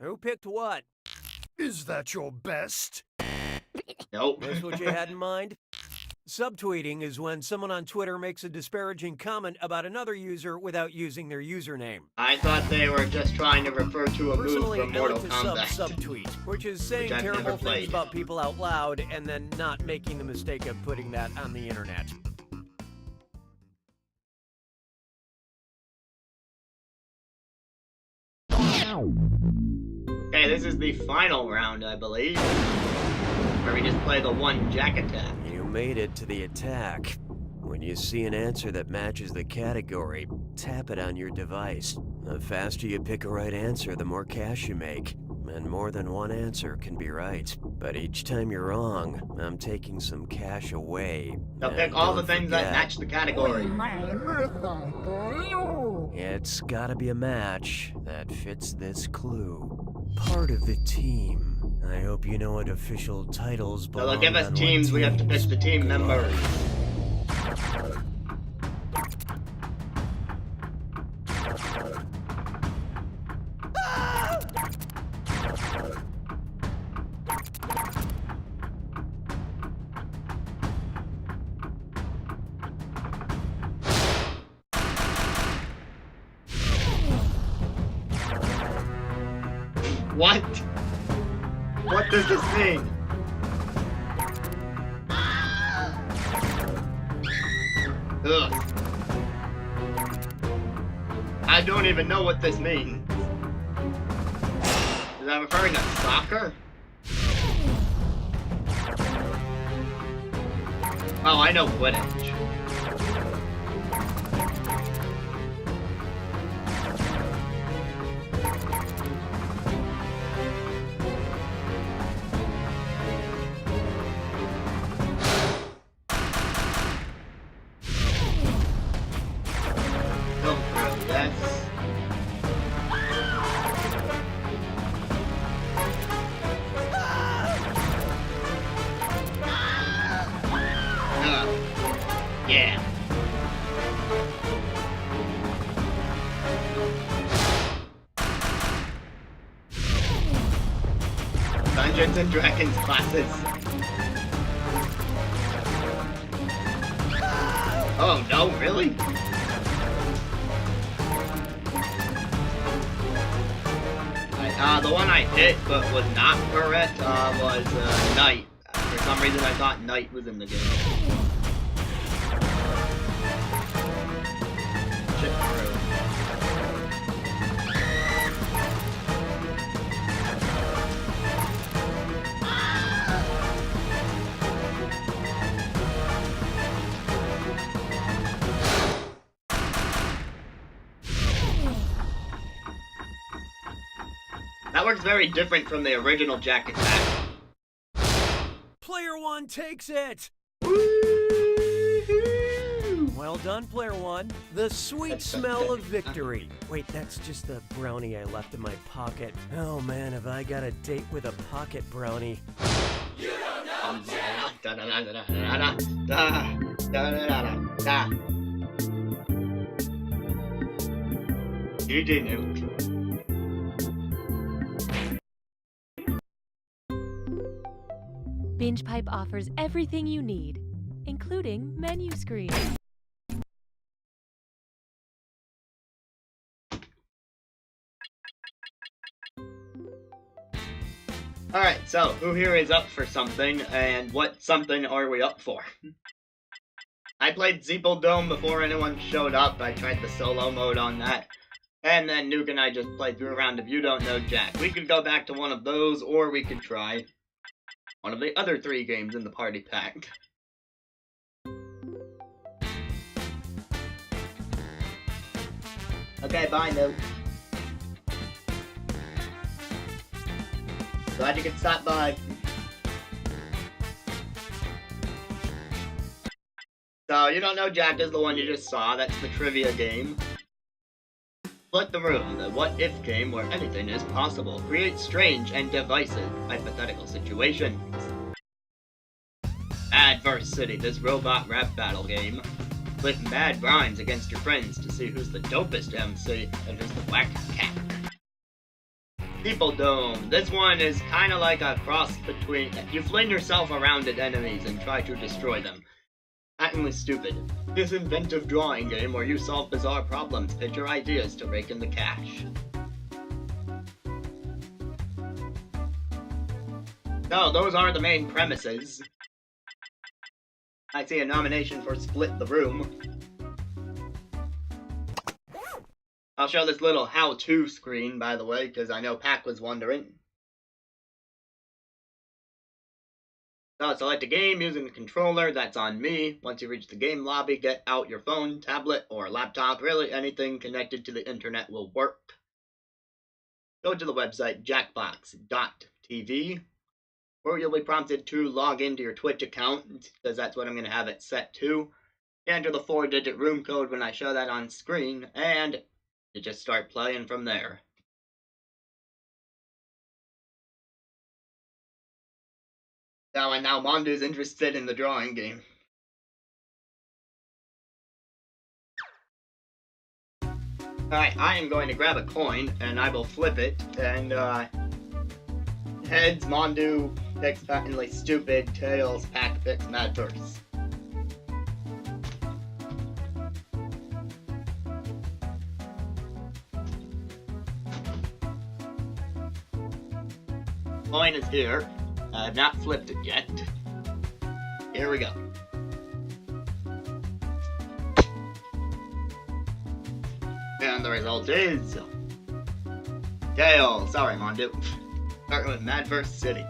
Who picked what? Is that your best? Nope. That's what you had in mind? Subtweeting is when someone on Twitter makes a disparaging comment about another user without using their username. I thought they were just trying to refer to a move Personally, from I Mortal like to Kombat. subtweet, which is saying I've never terrible played. things about people out loud and then not making the mistake of putting that on the internet. Okay, this is the final round, I believe. Where we just play the one jack attack. You made it to the attack. When you see an answer that matches the category, tap it on your device. The faster you pick a right answer, the more cash you make. And more than one answer can be right. But each time you're wrong, I'm taking some cash away. So And pick all the don't things that forget, match the category. It's gotta be a match that fits this clue. Part of the team. I hope you know what official titles So belong they'll give us on what teams, we have to pick the team members. What? What does this mean? Ugh. I don't even know what this means. Is that referring to soccer? Oh, I know Quidditch. Yeah. Dungeons and Dragons classes. Oh no, really? The one I hit but was not correct was Knight. For some reason I thought Knight was in the game. Shit through. That works very different from the original Jack attack. Player one takes it! Well done, player one. The sweet smell of victory. Wait, that's just the brownie I left in my pocket. Oh man, have I got a date with a pocket brownie. You don't know Jack! GG Nuke. Binge Pipe offers everything you need, including menu screen. Alright, so who here is up for something, and what something are we up for? I played Zeeple Dome before anyone showed up. I tried the solo mode on that. And then Nuke and I just played through a round of You Don't Know Jack. We could go back to one of those, or we could try one of the other 3 games in the party pack. Okay, bye, Nuke. Glad you could stop by. So, You Don't Know Jack is the one you just saw. That's the trivia game. Split the Room, the what-if game where anything is possible. Create strange and divisive hypothetical situations. Adverse City, this robot rap battle game. Flip mad rhymes against your friends to see who's the dopest MC and who's the whack cat. People Dome. This one is kind of like a cross between... You fling yourself around at enemies and try to destroy them. Patently stupid. This inventive drawing game where you solve bizarre problems, pitch your ideas to rake in the cash. No, those are the main premises. I see a nomination for Split the Room. I'll show this little how-to screen, by the way, because I know Pac was wondering. So select a game using the controller, that's on me. Once you reach the game lobby, get out your phone, tablet, or laptop. Really, anything connected to the internet will work. Go to the website jackbox.tv, where you'll be prompted to log into your Twitch account, because that's what I'm going to have it set to. Enter the 4-digit room code when I show that on screen, and you just start playing from there. Now Mondo's interested in the drawing game. Alright, I am going to grab a coin, and I will flip it, and, heads, Mondo picks patently stupid, tails, Pac picks Madverse. Coin is here. I have not flipped it yet. Here we go. And the result is... tails. Sorry, Mondo. Starting with Madverse City.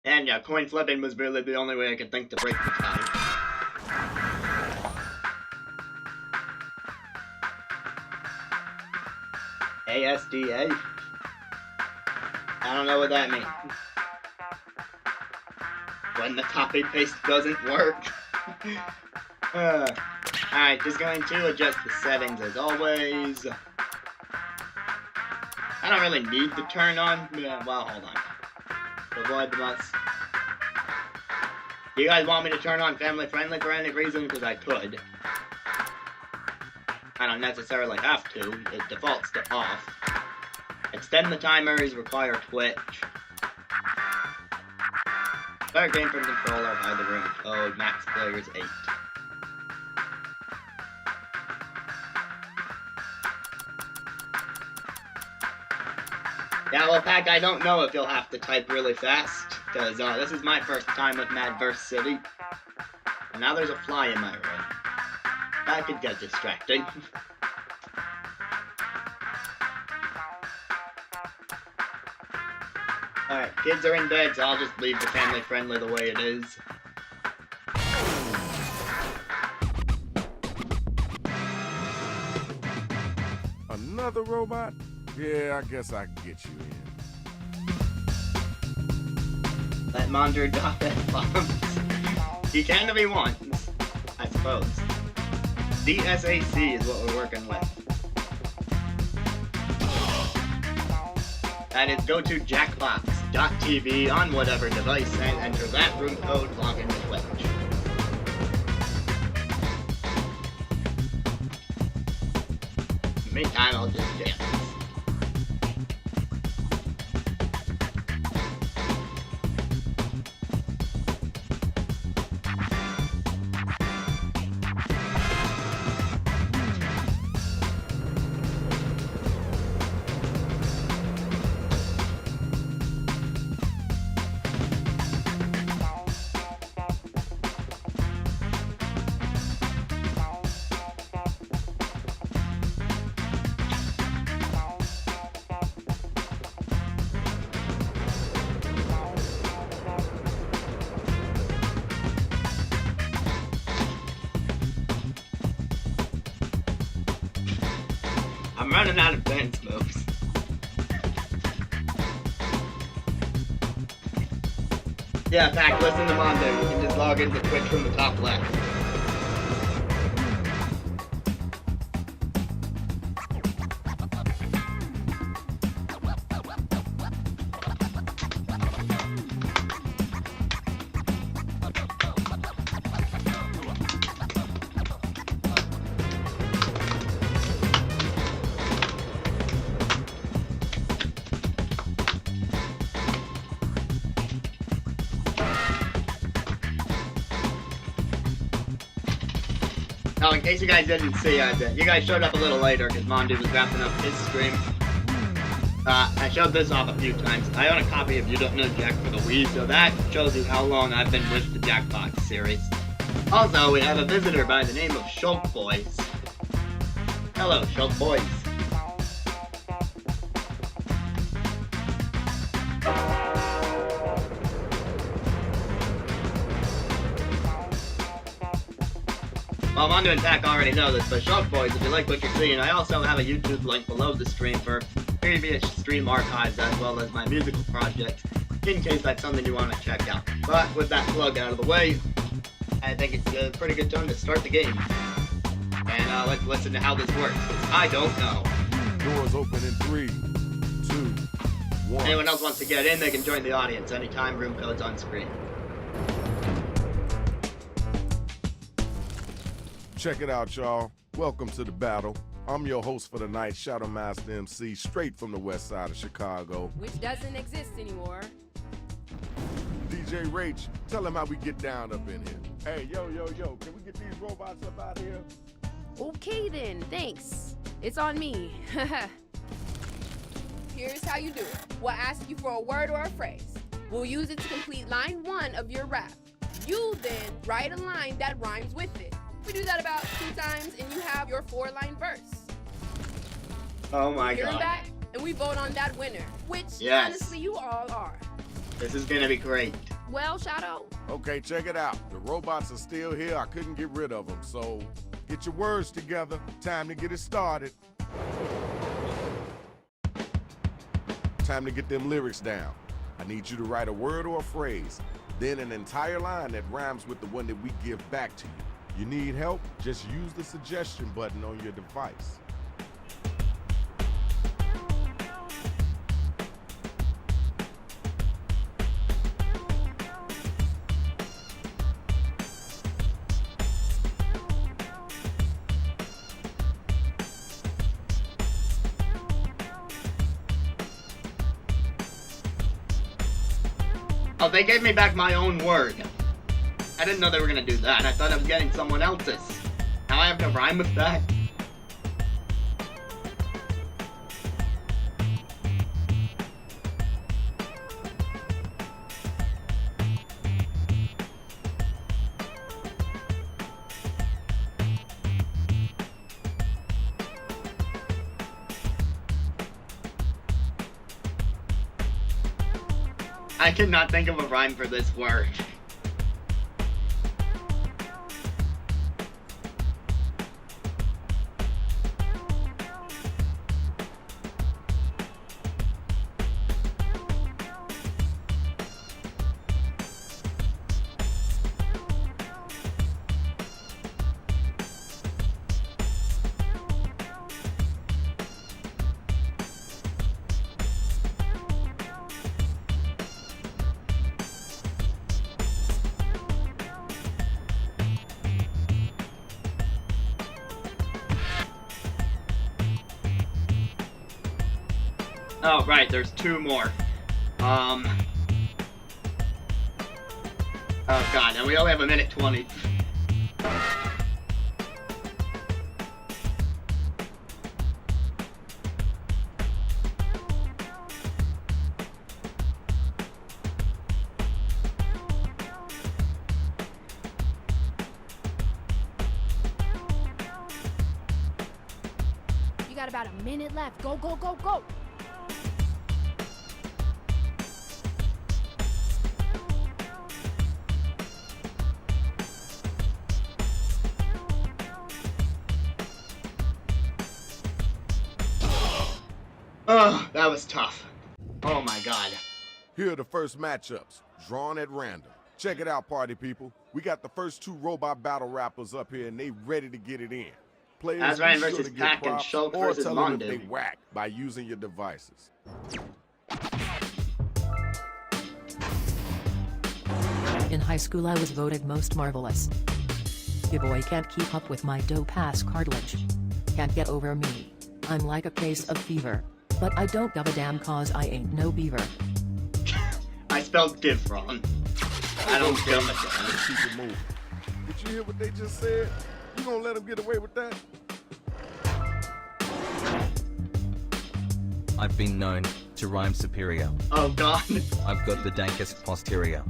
And yeah, coin flipping was really the only way I could think to break the tie. ASDA? I don't know what that means. When the copy paste doesn't work. Alright, just going to adjust the settings as always. I don't really need to turn on. Well, hold on. Avoid the bus. Do you guys want me to turn on family friendly for any reason? Because I could. I don't necessarily have to. It defaults to off. Extend the timers, require Twitch. Start game from controller by the room code, max players 8. Yeah, well, Pac, I don't know if you'll have to type really fast, because this is my first time with Madverse City. And now there's a fly in my room. That could get distracting. Alright, kids are in bed, so I'll just leave the family friendly the way it is. Another robot? Yeah, I guess I can get you in. Let Mondo drop F-bombs. He can if he wants, I suppose. DSAC is what we're working with. That is, go to jackbox.tv on whatever device and enter that room code, log into Twitch. Meantime, I'll just dance. I'm running out of dance moves. Yeah, Pac, listen to Mondo. You can just log into Twitch from the top left. Now, in case you guys didn't see, you guys showed up a little later because Mondu was wrapping up his stream. I showed this off a few times. I own a copy of You Don't Know Jack for the Wii, so that shows you how long I've been with the Jackbox series. Also, we have a visitor by the name of Shulk Boys. Hello, Shulk Boys. Well, Mondo and Tack already know this, but Shulk Boys, if you like what you're seeing, I also have a YouTube link below the stream for previous stream archives as well as my musical project, in case that's something you want to check out. But with that plug out of the way, I think it's a pretty good time to start the game. And let's listen to how this works, because I don't know. Doors open in 3, 2, 1. Anyone else wants to get in, they can join the audience anytime. Room code's on screen. Check it out, y'all. Welcome to the battle. I'm your host for the night, Shadow Master MC, straight from the west side of Chicago. Which doesn't exist anymore. DJ Rach, tell them how we get down up in here. Hey, yo, can we get these robots up out of here? Okay then, thanks. It's on me. Here's how you do it. We'll ask you for a word or a phrase. We'll use it to complete line 1 of your rap. You then write a line that rhymes with it. We do that about 2 times and you have your 4-line verse. Oh my Hear god. that? And we vote on that winner, which Yes. honestly you all are. This is gonna be great. Well, Shadow. Okay, check it out. The robots are still here. I couldn't get rid of them, so get your words together. Time to get it started. Time to get them lyrics down. I need you to write a word or a phrase, then an entire line that rhymes with the one that we give back to you. You need help? Just use the suggestion button on your device. Oh, they gave me back my own word. I didn't know they were gonna do that. I thought I was getting someone else's. Now I have to rhyme with that? I cannot think of a rhyme for this word. Oh, right, there's 2 more. Oh god, and we only have 1:20. You got about a minute left. Go, go, go, go. Oh, that was tough. Oh my god. Here are the first matchups, drawn at random. Check it out, party people. We got the first 2 robot battle rappers up here, and they ready to get it in. Players, That's Ryan be sure versus to get Pack and props Shulk or versus tell them if Mondo. they whack by using your devices. In high school I was voted most marvelous. Your boy can't keep up with my dope-ass cartilage. Can't get over me. I'm like a case of fever. But I don't give a damn cause I ain't no beaver. I spelled div wrong. I don't give a damn. Let's keep it moving. Did you hear what they just said? You gonna let him get away with that? I've been known to rhyme superior. Oh god. I've got the dankest posterior.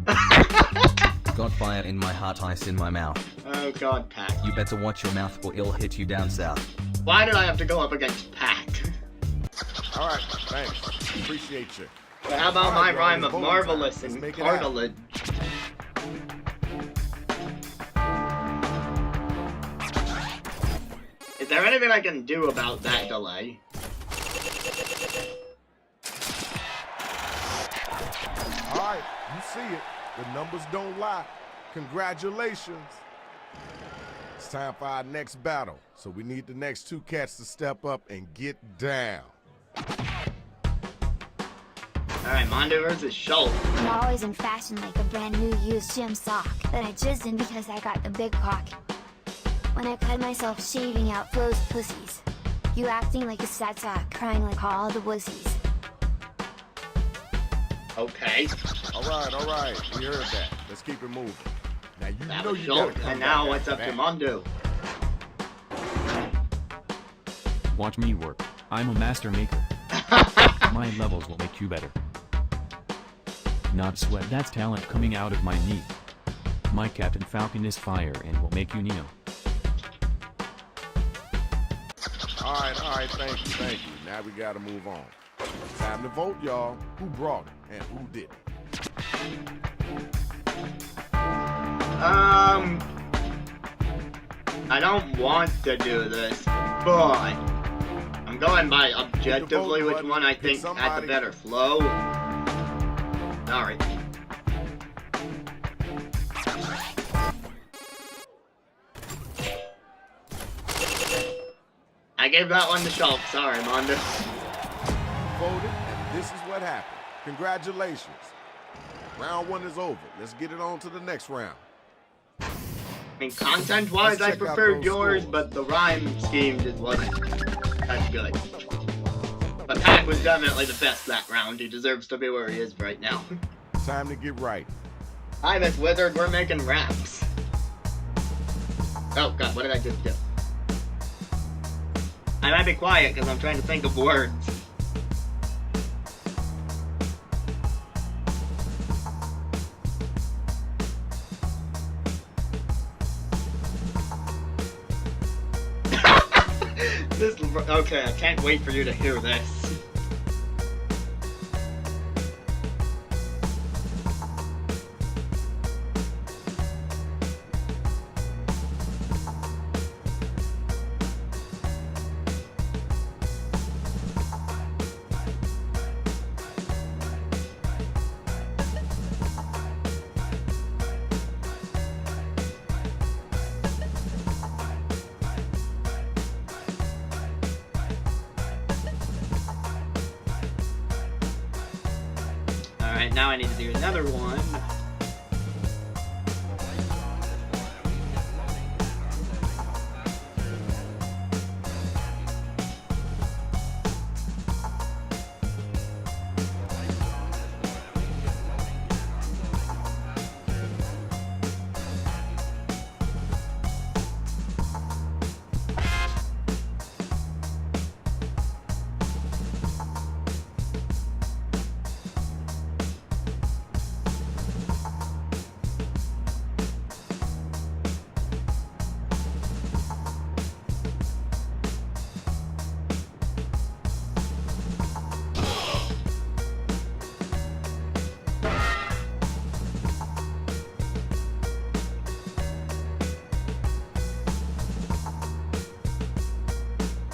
Got fire in my heart, ice in my mouth. Oh god, Pac. You better watch your mouth or it'll hit you down south. Why did I have to go up against Pac? Alright, thanks. Appreciate you. But how about my y'all, rhyme it's of voting marvelous time. Let's and make it happen. cartilage? Is there anything I can do about that delay? Alright, you see it. The numbers don't lie. Congratulations. It's time for our next battle. So we need the next two cats to step up and get down. Alright, Mondo versus Schultz. I'm always in fashion like a brand new used gym sock that I jizzed in because I got the big cock. When I cut myself shaving out Flo's pussies. You acting like a sad sock, crying like all the wussies. Okay. Alright. We heard that. Let's keep it moving. Now you That know was you gotta Schultz, come and now back it's up to back. Mondo. Watch me work. I'm a master maker. My levels will make you better. Not sweat, that's talent coming out of my knee. My Captain Falcon is fire and will make you kneel. Alright, thank you. Now we gotta move on. Time to vote, y'all. Who brought it and who didn't? I don't want to do this, but I'm going by objectively which one I think had the better flow. Alright. I gave that one to Schultz. Sorry, Mondo. Voted, and this is what happened. Congratulations. Round one is over. Let's get it on to the next round. I mean, content-wise, I Let's check out preferred those yours, scores. but the rhyme scheme just wasn't that good. But Pat was definitely the best that round. He deserves to be where he is right now. Time to get right. Hi, Miss Wizard. We're making raps. Oh, God, what did I just do? I might be quiet because I'm trying to think of words. Okay, I can't wait for you to hear this. Alright, now I need to do another one.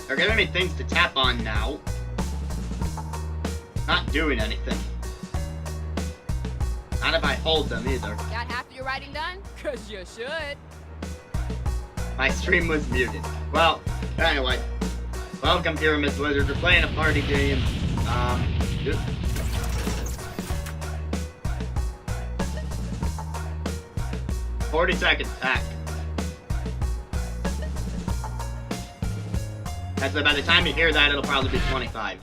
They're giving me things to tap on now. Not doing anything. Not if I hold them either. Got half of your writing done? Cause you should. My stream was muted. Well, anyway. Welcome here, Miss Wizard. We're playing a party game. 40 seconds back. That's by the time you hear that, it'll probably be 25.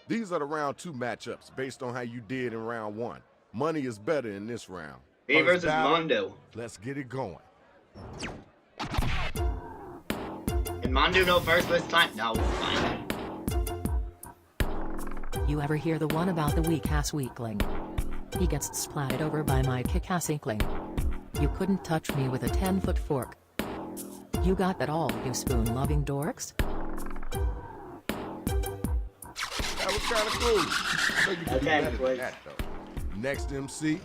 These are the round two matchups based on how you did in round one. Money is better in this round. Me First versus battle, Mondo. Let's get it going. Can Mondu go first this time? No, fine. You ever hear the one about the weak-ass weakling? He gets splatted over by my kick-ass inkling. You couldn't touch me with a 10-foot fork. You got that all, you spoon-loving dorks? That was kind of cool. I know you can do better than that, though. Next MC.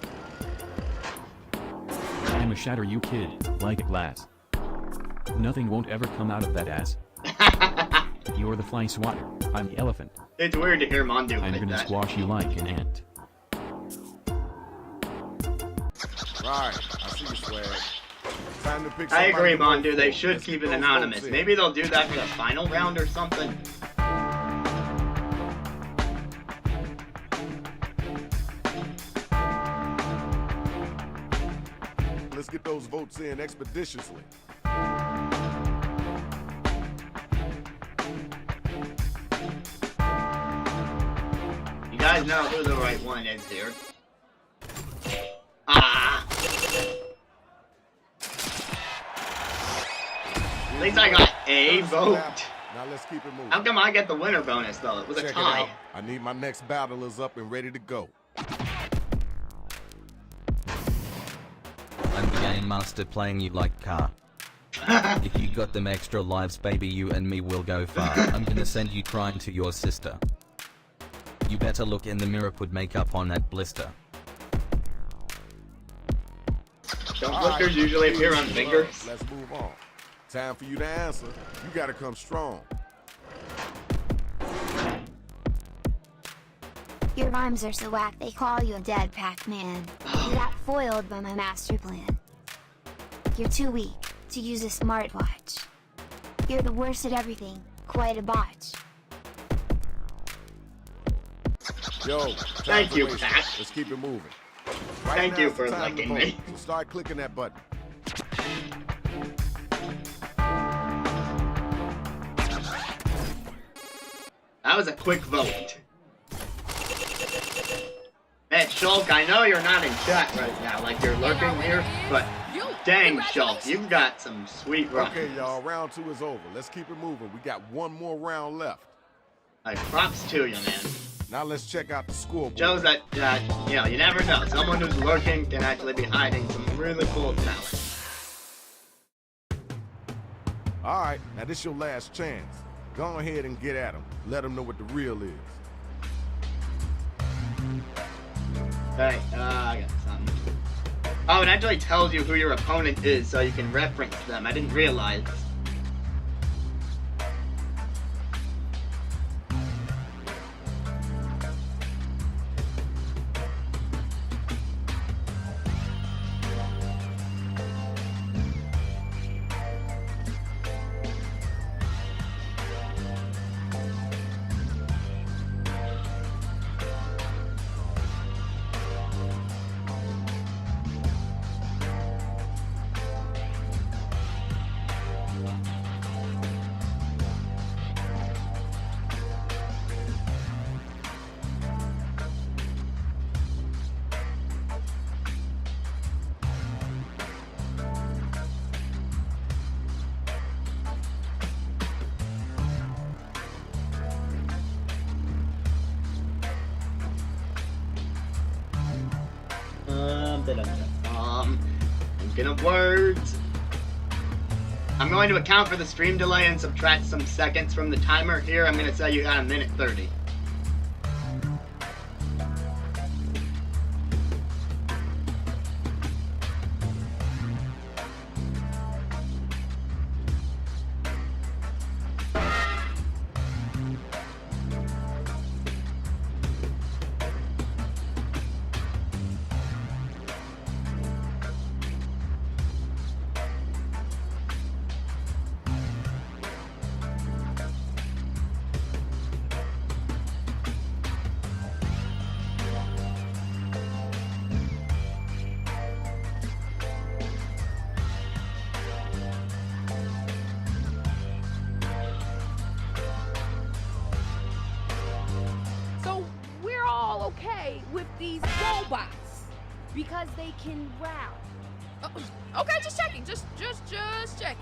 I'm a shatter you kid, like a glass. Nothing won't ever come out of that ass. You're the fly swatter, I'm the elephant. It's weird to hear Mondu I'm like gonna that. squash you like an ant. Right, I see you, swag. Time to pick I agree, somebody to vote Mondu. They for. should Let's keep get it those anonymous. votes in. Maybe they'll do that for the final round or something. Let's get those votes in expeditiously. You guys know who the right one is here. Ah! At least I got a vote. Now let's keep it moving. How come I get the winner bonus though? It was a Check it tie. out. I need my next battlers up and ready to go. I'm the game master playing you like car. If you got them extra lives, baby, you and me will go far. I'm gonna send you crying to your sister. You better look in the mirror, put makeup on that blister. Don't blisters usually appear on fingers? Let's move on. Time for you to answer. You gotta come strong. Your rhymes are so whack they call you a dead Pac-Man. You got foiled by my master plan. You're too weak to use a smartwatch. You're the worst at everything, quite a botch. Yo, Thank you, Pat. Let's keep it moving. Thank you for liking me. So start clicking that button. That was a quick vote. Man, Shulk, I know you're not in chat right now, like you're lurking here, but dang, Shulk, you've got some sweet runs. Okay, y'all, round 2 is over. Let's keep it moving. We got one more round left. Like, props to you, man. Now let's check out the scoreboard. Shows that, you know, you never know. Someone who's lurking can actually be hiding some really cool talent. All right, now this your last chance. Go ahead and get at them. Let them know what the real is. Alright, I got something. Oh, it actually tells you who your opponent is, so you can reference them. I didn't realize. Thinking of words. I'm going to account for the stream delay and subtract some seconds from the timer here. I'm going to say you got 1:30. Okay with these robots because they can rap. Okay, just checking. Just checking.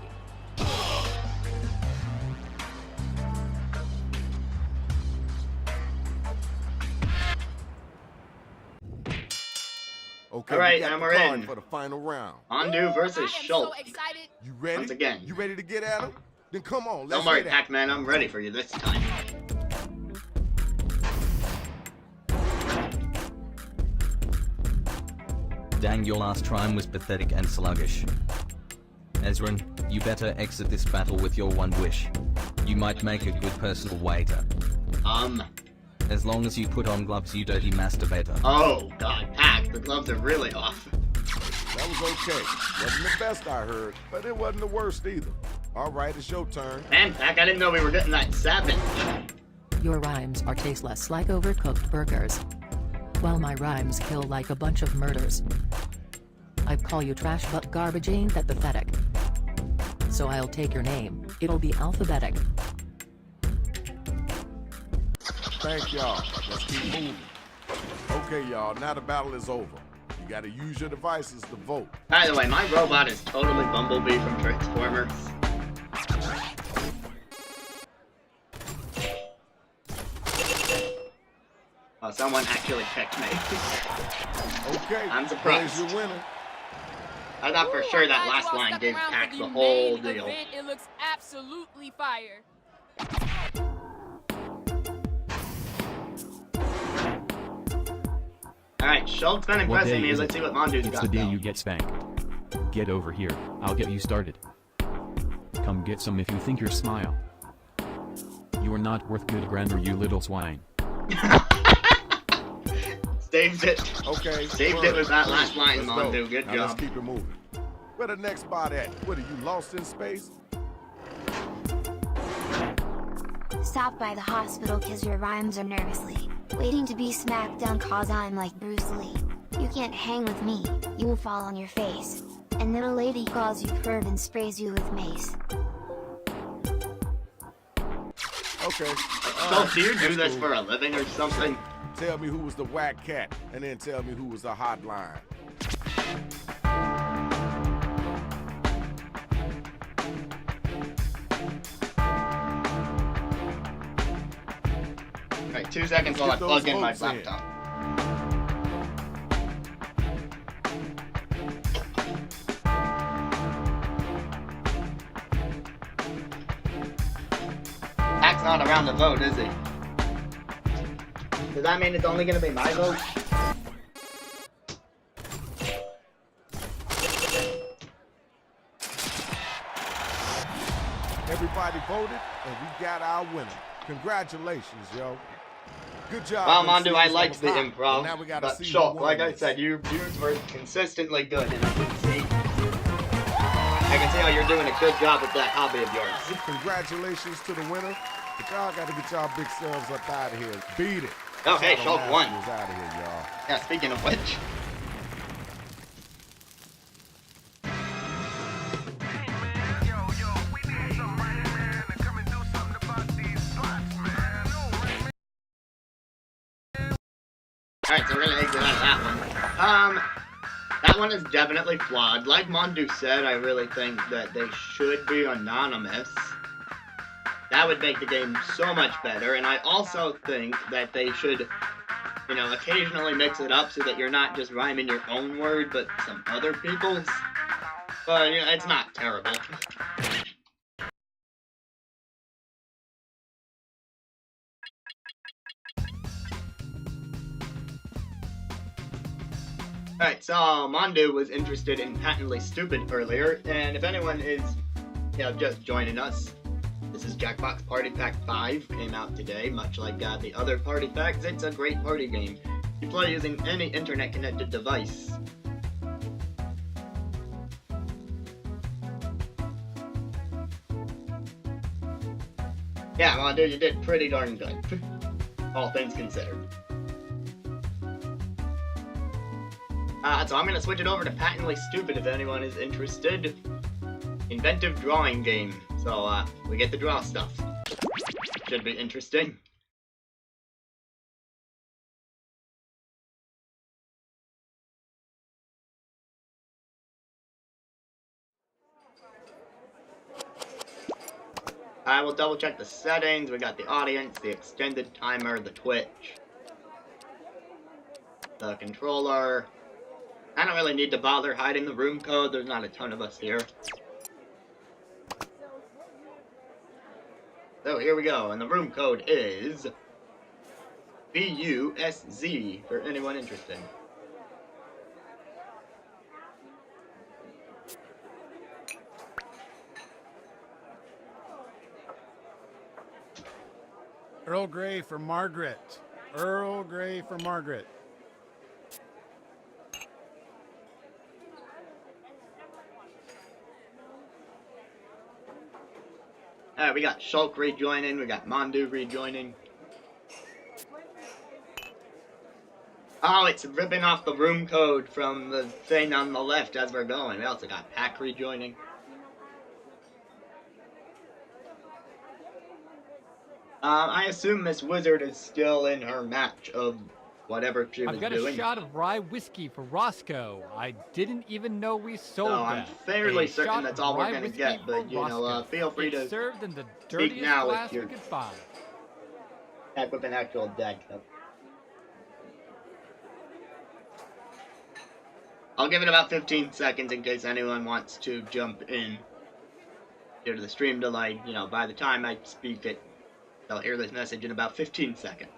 Okay, all right, we got and the we're card in. for the final round. Mondu versus I am Schultz. so excited. You ready? Once again. You ready to get at him? Then come on, let's Don't worry, hit it. Pac-Man, I'm ready for you this time. Dang, your last try was pathetic and sluggish. Ezrin, you better exit this battle with your one wish. You might make a good personal waiter. As long as you put on gloves, you dirty masturbator. Oh, God, Pac, the gloves are really off. That was okay. Wasn't the best I heard, but it wasn't the worst either. All right, it's your turn. Man, Pac, I didn't know we were getting that savage. Your rhymes are tasteless like overcooked burgers, while my rhymes kill like a bunch of murders. I call you trash, but garbage ain't that pathetic. So I'll take your name, it'll be alphabetic. Thank y'all. Let's keep moving. Okay, y'all, now the battle is over. You gotta use your devices to vote. By the way, my robot is totally Bumblebee from Transformers. Oh, someone actually picked me. Okay, I'm surprised. Here's your winner. I thought for sure that last line gave Pac the whole deal. It looks absolutely fire. Alright, Schultz been What impressing day me. is Let's it? see what Mondu's It's got the day though. you get spanked. Get over here, I'll get you started. Come get some if you think you're smile. You are not worth good grammar, you little swine. Saved it. Okay. Saved it with that last line, Let's Mondu. go. Good Now job. let's keep it moving. Where the next spot at? What, are you lost in space? Stop by the hospital cause your rhymes are nervously waiting to be smacked down cause I'm like Bruce Lee. You can't hang with me, you will fall on your face. And then a lady calls you perv and sprays you with mace. Okay. So, do you do this for a living or something? Tell me who was the whack cat, and then tell me who was the hotline. Alright, 2 seconds while I plug in my laptop. Pac's not around to vote, is he? Does that mean it's only gonna be my vote? Everybody voted, and we got our winner. Congratulations, yo. Good job. Well, MCs. Mondu, I That liked was the hot. improv, Now we gotta but see who Schultz, won like I this. said, you were consistently good, and I can see how you're doing a good job with that hobby of yours. Congratulations to the winner. But y'all gotta get y'all big selves up out of here. Beat it. Oh, hey, Shadow Schultz won. Master is out of here, y'all. Yeah, speaking of which. Alright, so we're gonna exit out of that one. That one is definitely flawed. Like Mondu said, I really think that they should be anonymous. That would make the game so much better, and I also think that they should, you know, occasionally mix it up so that you're not just rhyming your own word, but some other people's. But, you know, it's not terrible. Alright, so Mondu was interested in Patently Stupid earlier, and if anyone is, you know, just joining us, this is Jackbox Party Pack 5, came out today, much like the other party packs. It's a great party game. You play using any internet-connected device. Yeah, Mondu, you did pretty darn good, all things considered. So I'm gonna switch it over to Patently Stupid if anyone is interested. Inventive drawing game. So, we get to draw stuff. Should be interesting. I will double check the settings. We got the audience, the extended timer, the Twitch, the controller. I don't really need to bother hiding the room code. There's not a ton of us here. So here we go, and the room code is BUSZ for anyone interested. Earl Grey for Margaret. Earl Grey for Margaret. We got Shulk rejoining, we got Mondu rejoining. Oh, it's ripping off the room code from the thing on the left as we're going. We also got Pack rejoining. I assume Miss Wizard is still in her match of whatever she was doing. I've got a shot of rye whiskey for Roscoe. I didn't even know we sold that. I'm fairly certain that's all we're gonna get, but you know, feel free to served in the speak dirtiest now glass if we you're could find. back with an actual dead cup. I'll give it about 15 seconds in case anyone wants to jump in due to the stream delay. You know, by the time I speak it, they'll hear this message in about 15 seconds.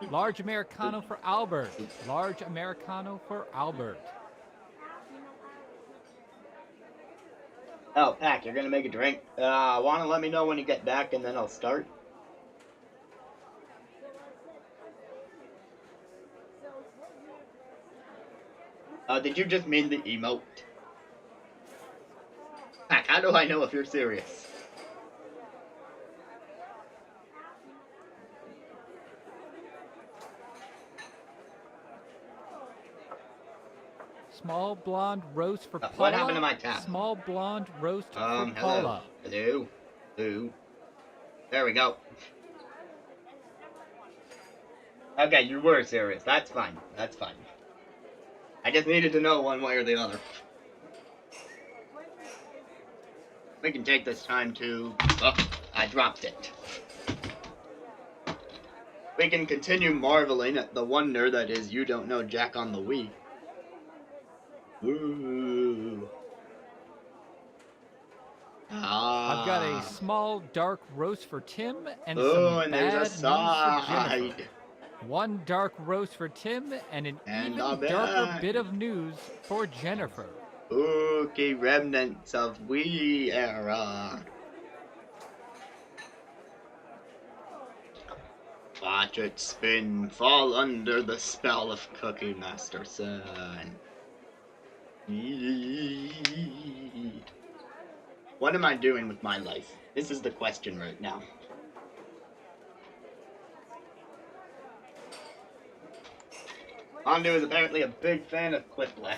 Large Americano for Albert. Large Americano for Albert. Oh, Pack, you're gonna make a drink? Wanna let me know when you get back and then I'll start? Did you just mean the emote? Pack, how do I know if you're serious? Small blonde roast for Paula. What happened to my tab? Small blonde roast for Hello. Paula. Hello. Hello. There we go. Okay, you were serious. That's fine. That's fine. I just needed to know one way or the other. We can take this time to... Oh, I dropped it. We can continue marveling at the wonder that is You Don't Know Jack on the Wii. Ooh. I've got a small dark roast for Tim and some and bad there's a news for side. Jennifer. One dark roast for Tim and an And even a darker bad. bit of news for Jennifer. Okay, remnants of Wii era. Watch it spin, fall under the spell of Cookie Master Sun. What am I doing with my life? This is the question right now. Andu is apparently a big fan of Quiplash.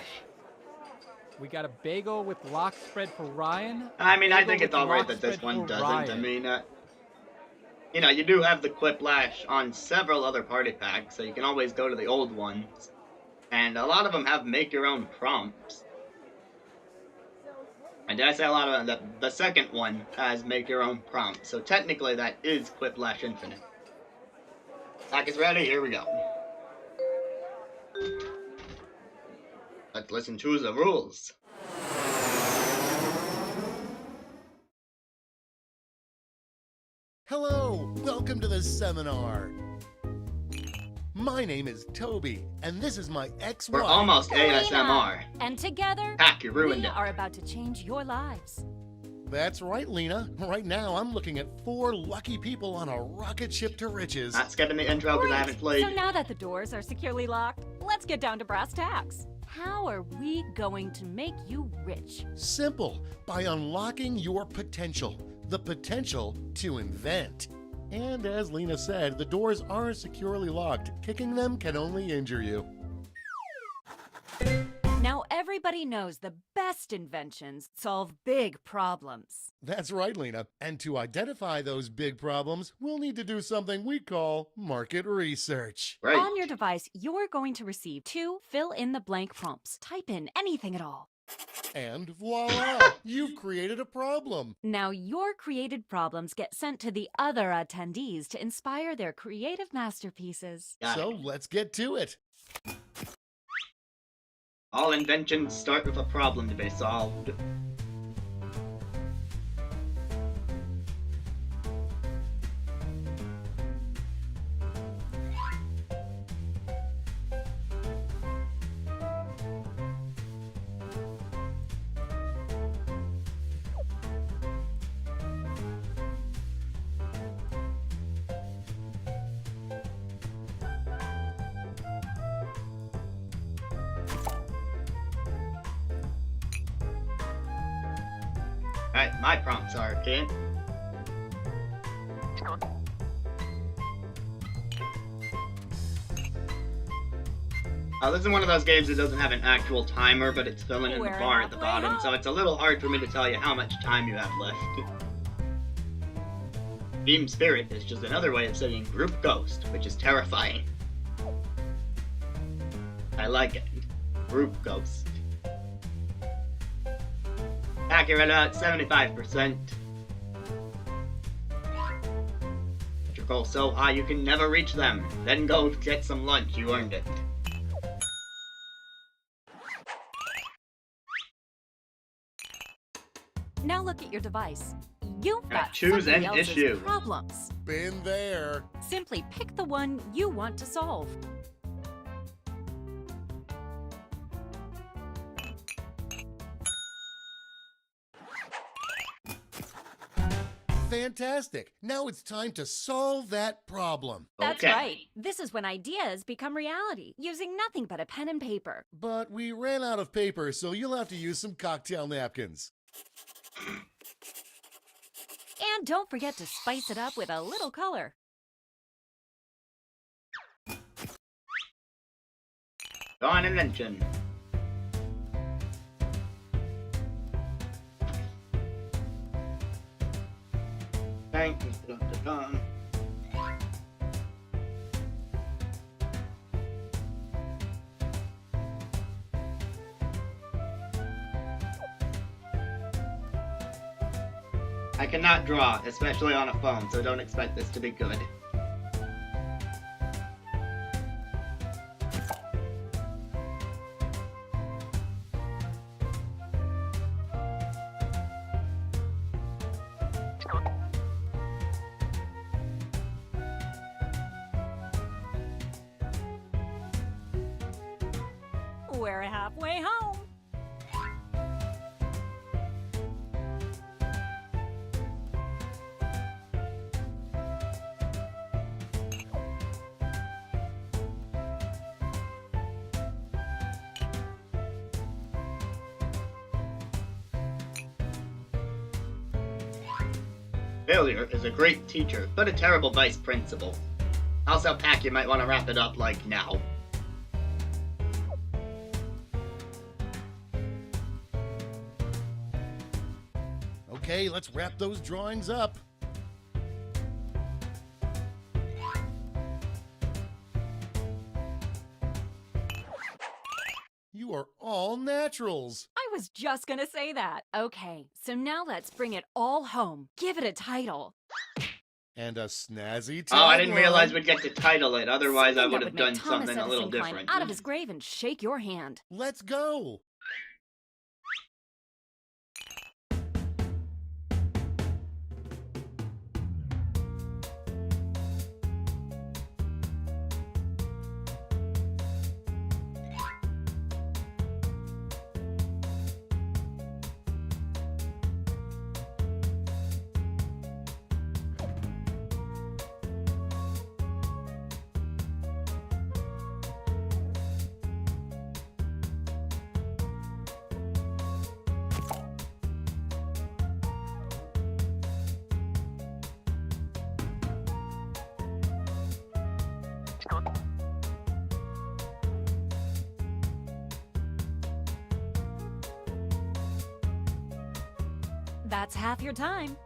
We got a bagel with lock spread for Ryan. I mean, I bagel think with it's alright lock that this spread one for doesn't. Ryan. I mean, you know, you do have the Quiplash on several other party packs, so you can always go to the old ones. And a lot of them have make-your-own prompts. And did I say a lot of them? The second one has make-your-own prompts, so technically that is Quiplash Infinite. Pack is ready, here we go. Let's listen to the rules. Hello, welcome to the seminar. My name is Toby, and this is my ex-wife. We're almost ASMR. And together, Pack, you ruined we it. are about to change your lives. That's right, Lena. Right now, I'm looking at 4 lucky people on a rocket ship to riches. Not skipping the intro because I haven't played. So now that the doors are securely locked, let's get down to brass tacks. How are we going to make you rich? Simple, by unlocking your potential. The potential to invent. And as Lena said, the doors are securely locked. Kicking them can only injure you. Now every Everybody knows the best inventions solve big problems. That's right, Lena. And to identify those big problems, we'll need to do something we call market research. Right. On your device, you're going to receive 2 fill-in-the-blank prompts. Type in anything at all. And voila, you've created a problem. Now your created problems get sent to the other attendees to inspire their creative masterpieces. So let's get to it. All inventions start with a problem to be solved. Alright, my prompts are, okay? This is one of those games that doesn't have an actual timer, but it's filling in the bar at the bottom, so it's a little hard for me to tell you how much time you have left. Team Spirit is just another way of saying Group Ghost, which is terrifying. I like it. Group Ghost. Accurate at 75%. Put your goal so high you can never reach them. Then go get some lunch, you earned it. Now look at your device. You've got choose somebody an else's issue. problems. Been there. Simply pick the one you want to solve. Fantastic. Now it's time to solve that problem. That's right. This is when ideas become reality, using nothing but a pen and paper. But we ran out of paper, so you'll have to use some cocktail napkins. And don't forget to spice it up with a little color. Go on, invention. Thank you, Dr. Khan. I cannot draw, especially on a phone, so don't expect this to be good. We're halfway home. Failure is a great teacher, but a terrible vice principal. Also, Pack, you might want to wrap it up, like, now. Okay, let's wrap those drawings up. You are all naturals. I was just gonna say that. Okay, so now let's bring it all home. Give it a title. And a snazzy tagline. Oh, I didn't realize we'd get to title it, otherwise I Something would that have make done Thomas something a Edison little climb different. out of his grave and shake your hand. Let's go. That's half your time.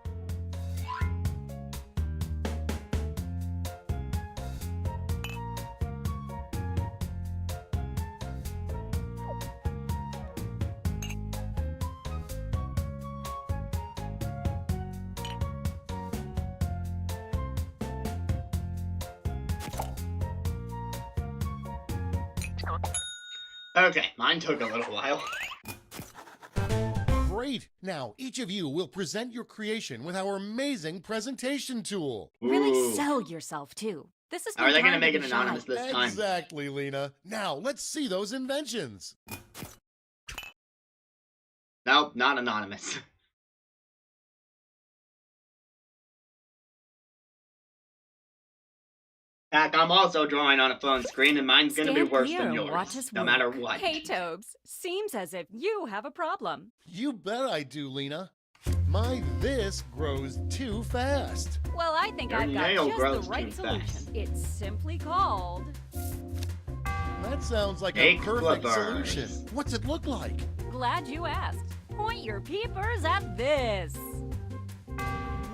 Okay, mine took a little while. Great! Now, each of you will present your creation with our amazing presentation tool. Really sell yourself, too. This is Are they gonna make it anonymous this time? Exactly, Lena. Now, let's see those inventions. Nope, not anonymous. Heck, I'm also drawing on a phone screen, and mine's gonna be worse than yours, no matter what. Hey, Tobes, seems as if you have a problem. You bet I do, Lena. My this grows too fast. Well, I think I've got just the right solution. It's simply called... That sounds like a perfect solution. What's it look like? Glad you asked. Point your peepers at this.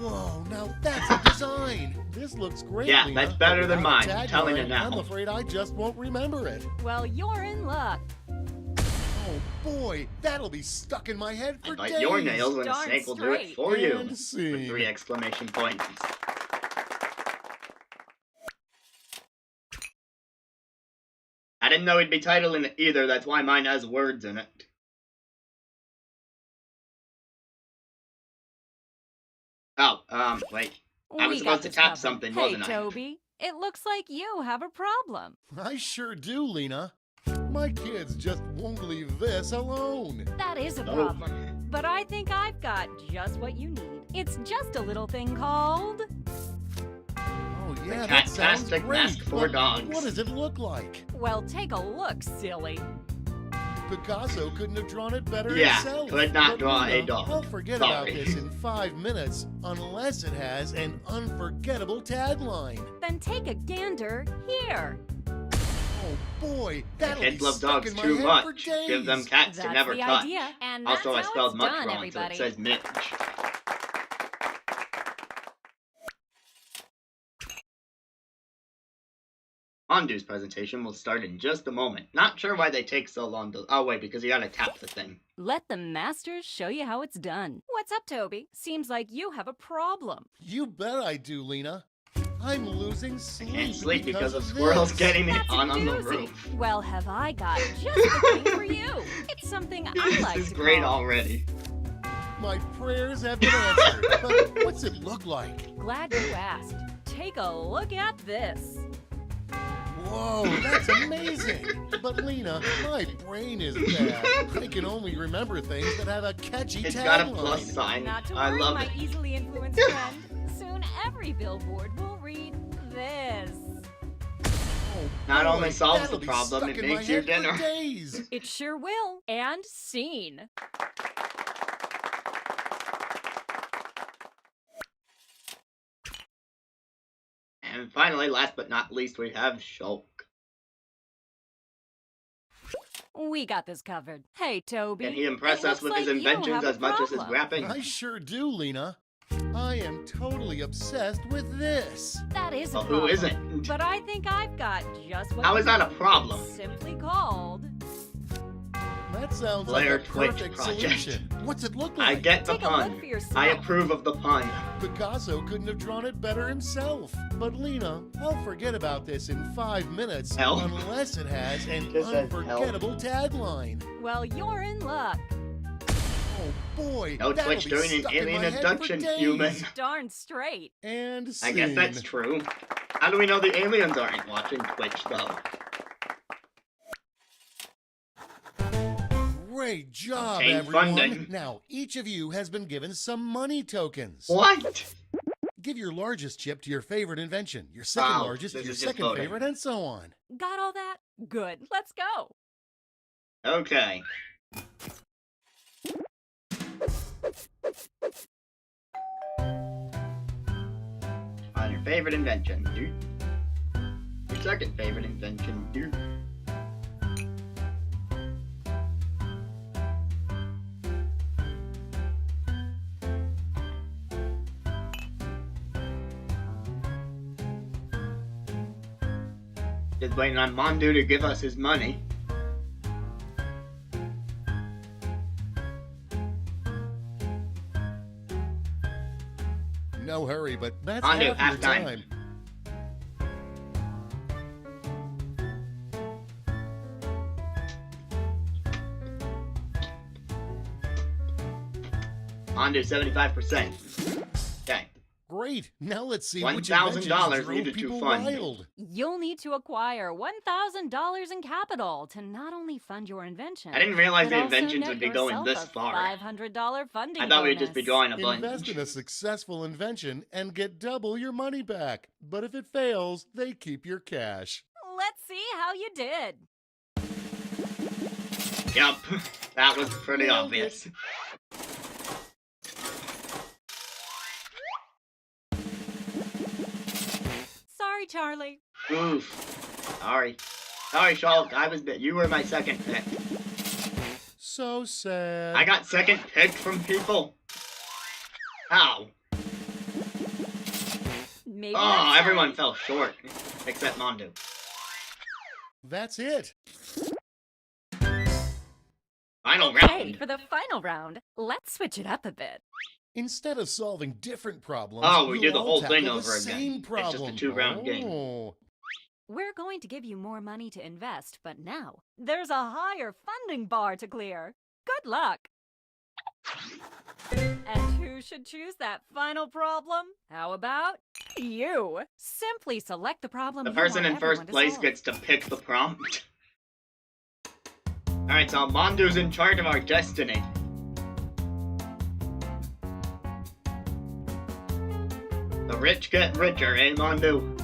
Whoa, now that's a design. This looks great, Yeah, Lena. that's better than mine. Tagline, Telling it now. I'm afraid I just won't remember it. Well, you're in luck. Oh boy, that'll be stuck in my head for Bite days. your nails and a snake will do it for you. And scene. With 3 exclamation points. I didn't know he'd be titling it either, that's why mine has words in it. Oh, wait. I was supposed to tap something, wasn't I? Hey, Toby, it looks like you have a problem. I sure do, Lena. My kids just won't leave this alone. That is a problem. But I think I've got just what you need. It's just a little thing called... Oh yeah, that sounds great. Mask for dogs. What does it look like? Well, take a look, silly. Picasso couldn't have drawn it better himself. himself. Could not draw a dog. I'll forget about this in 5 minutes, unless it has an unforgettable tagline. Then take a gander here. Oh boy, that'll Kids be love stuck dogs in my too head much. for days. Give them cats to never touch. Idea, and Also, I that's how spelled it's much done, wrong, everybody. so it says Mitch. Ondu's presentation will start in just a moment. Not sure why they take so long to... Oh, wait, because you gotta tap the thing. Let the masters show you how it's done. What's up, Toby? Seems like you have a problem. You bet I do, Lena. I'm losing sleep. I can't sleep because of squirrels getting me on the roof. Well, have I got just the thing for you. It's something I like to This is great call. already. My prayers have been answered, but what's it look like? Glad you asked. Take a look at this. Whoa, that's amazing! But Lena, my brain is bad. I can only remember things that have a catchy tagline. It's got a plus sign. Not to I worry, love my it. easily influenced friend. Soon every billboard will read this. Oh, Not boy, only solves that'll the be problem, stuck it in my makes your head for dinner. days. It sure will. And scene. And finally, last but not least, we have Shulk. We got this covered. Hey, Toby. Can he impress it us looks with his like you inventions have a as much as his problem. rapping? I sure do, Lena. I am totally obsessed with this. That is a Well, problem. who isn't? But I think I've got just what How you is that a need. problem? It's simply called... That sounds Blair like a Twitch perfect project. solution. What's it look like? I get the Take a look pun. for yourself. I approve of the pun. Picasso couldn't have drawn it better himself. But Lena, I'll forget about this in 5 minutes, Help. unless it has an Just says unforgettable tagline. Well, you're in luck. Oh boy, No that'll Twitch be doing an stuck in alien my head for abduction, days. human. Darn straight. And I guess that's scene. true. How do we know the aliens aren't watching Twitch, though? Great job, Obtain everyone. funding. Now, each of you has been given some money tokens. What? Give your largest chip to your favorite invention, your second Wow, largest this to your is just second loading. favorite, and so on. Got all that? Good. Let's go. Okay. Find your favorite invention, dude. Your second favorite invention, dude. Just waiting on Mondu to give us his money. No hurry, but that's Mondu, half your halftime. time. Mondu, 75%. Okay. Great. Now let's see which $1,000 inventions drove needed to people fund. wild. You'll need to acquire $1,000 in capital to not only fund your invention. I didn't realize but the also inventions net would be going yourself this a far. $500 funding I thought we'd just be bonus. drawing a bunch. Invest in a successful invention and get double your money back. But if it fails, they keep your cash. Let's see how you did. Yup, that was pretty Nailed obvious. Sorry, Charlie. Oof. Sorry. Sorry, Shulk. You were my second pick. So sad. I got second picked from people. How? Maybe Oh, everyone fell short. Except Mondu. That's it. Final Okay, round. for the final round, let's switch it up a bit. Instead of solving different problems, Oh, we you'll do the all whole tackle thing the over same again. problem. It's just a two-round game. Oh. We're going to give you more money to invest, but now there's a higher funding bar to clear. Good luck. And who should choose that final problem? How about you? Simply select the problem The you person want in first everyone to place solve. gets to pick the prompt. Alright, so Mondu's in charge of our destiny. The rich get richer, eh, Mondu?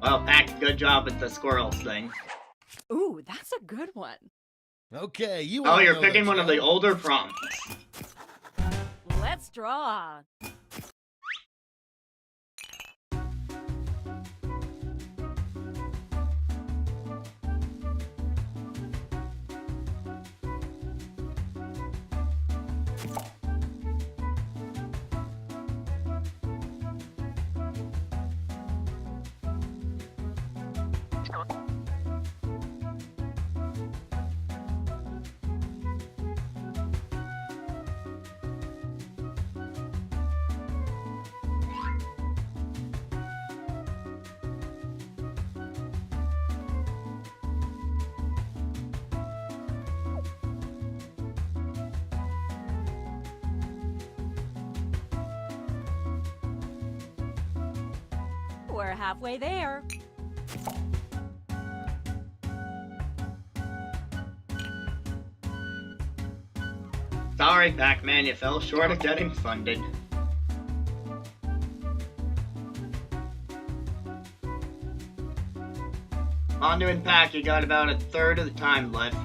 Well, Pack, good job with the squirrels thing. Ooh, that's a good one. Okay, you Oh, all you're know picking that, one of the Joe. older prompts. Let's draw. We're halfway there. Sorry, Pac-Man, you fell short of getting funded. Mondu and Pac, you got about a third of the time left.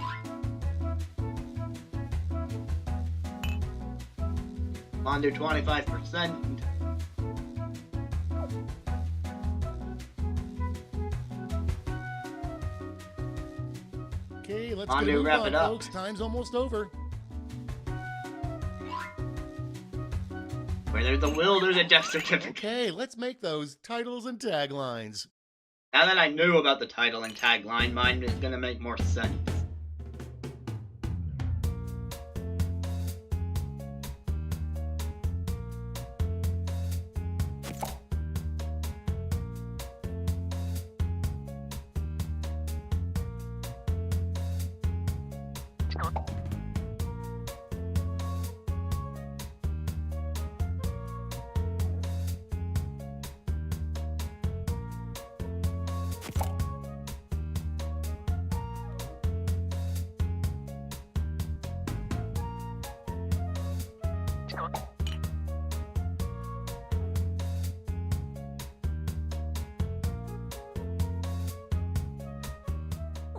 Mondu 25%. Okay, let's Mondu, get a move wrap on, it up. folks. Time's almost over. Where there's a will, there's a death certificate. Okay, let's make those titles and taglines. Now that I knew about the title and tagline, mine is gonna make more sense.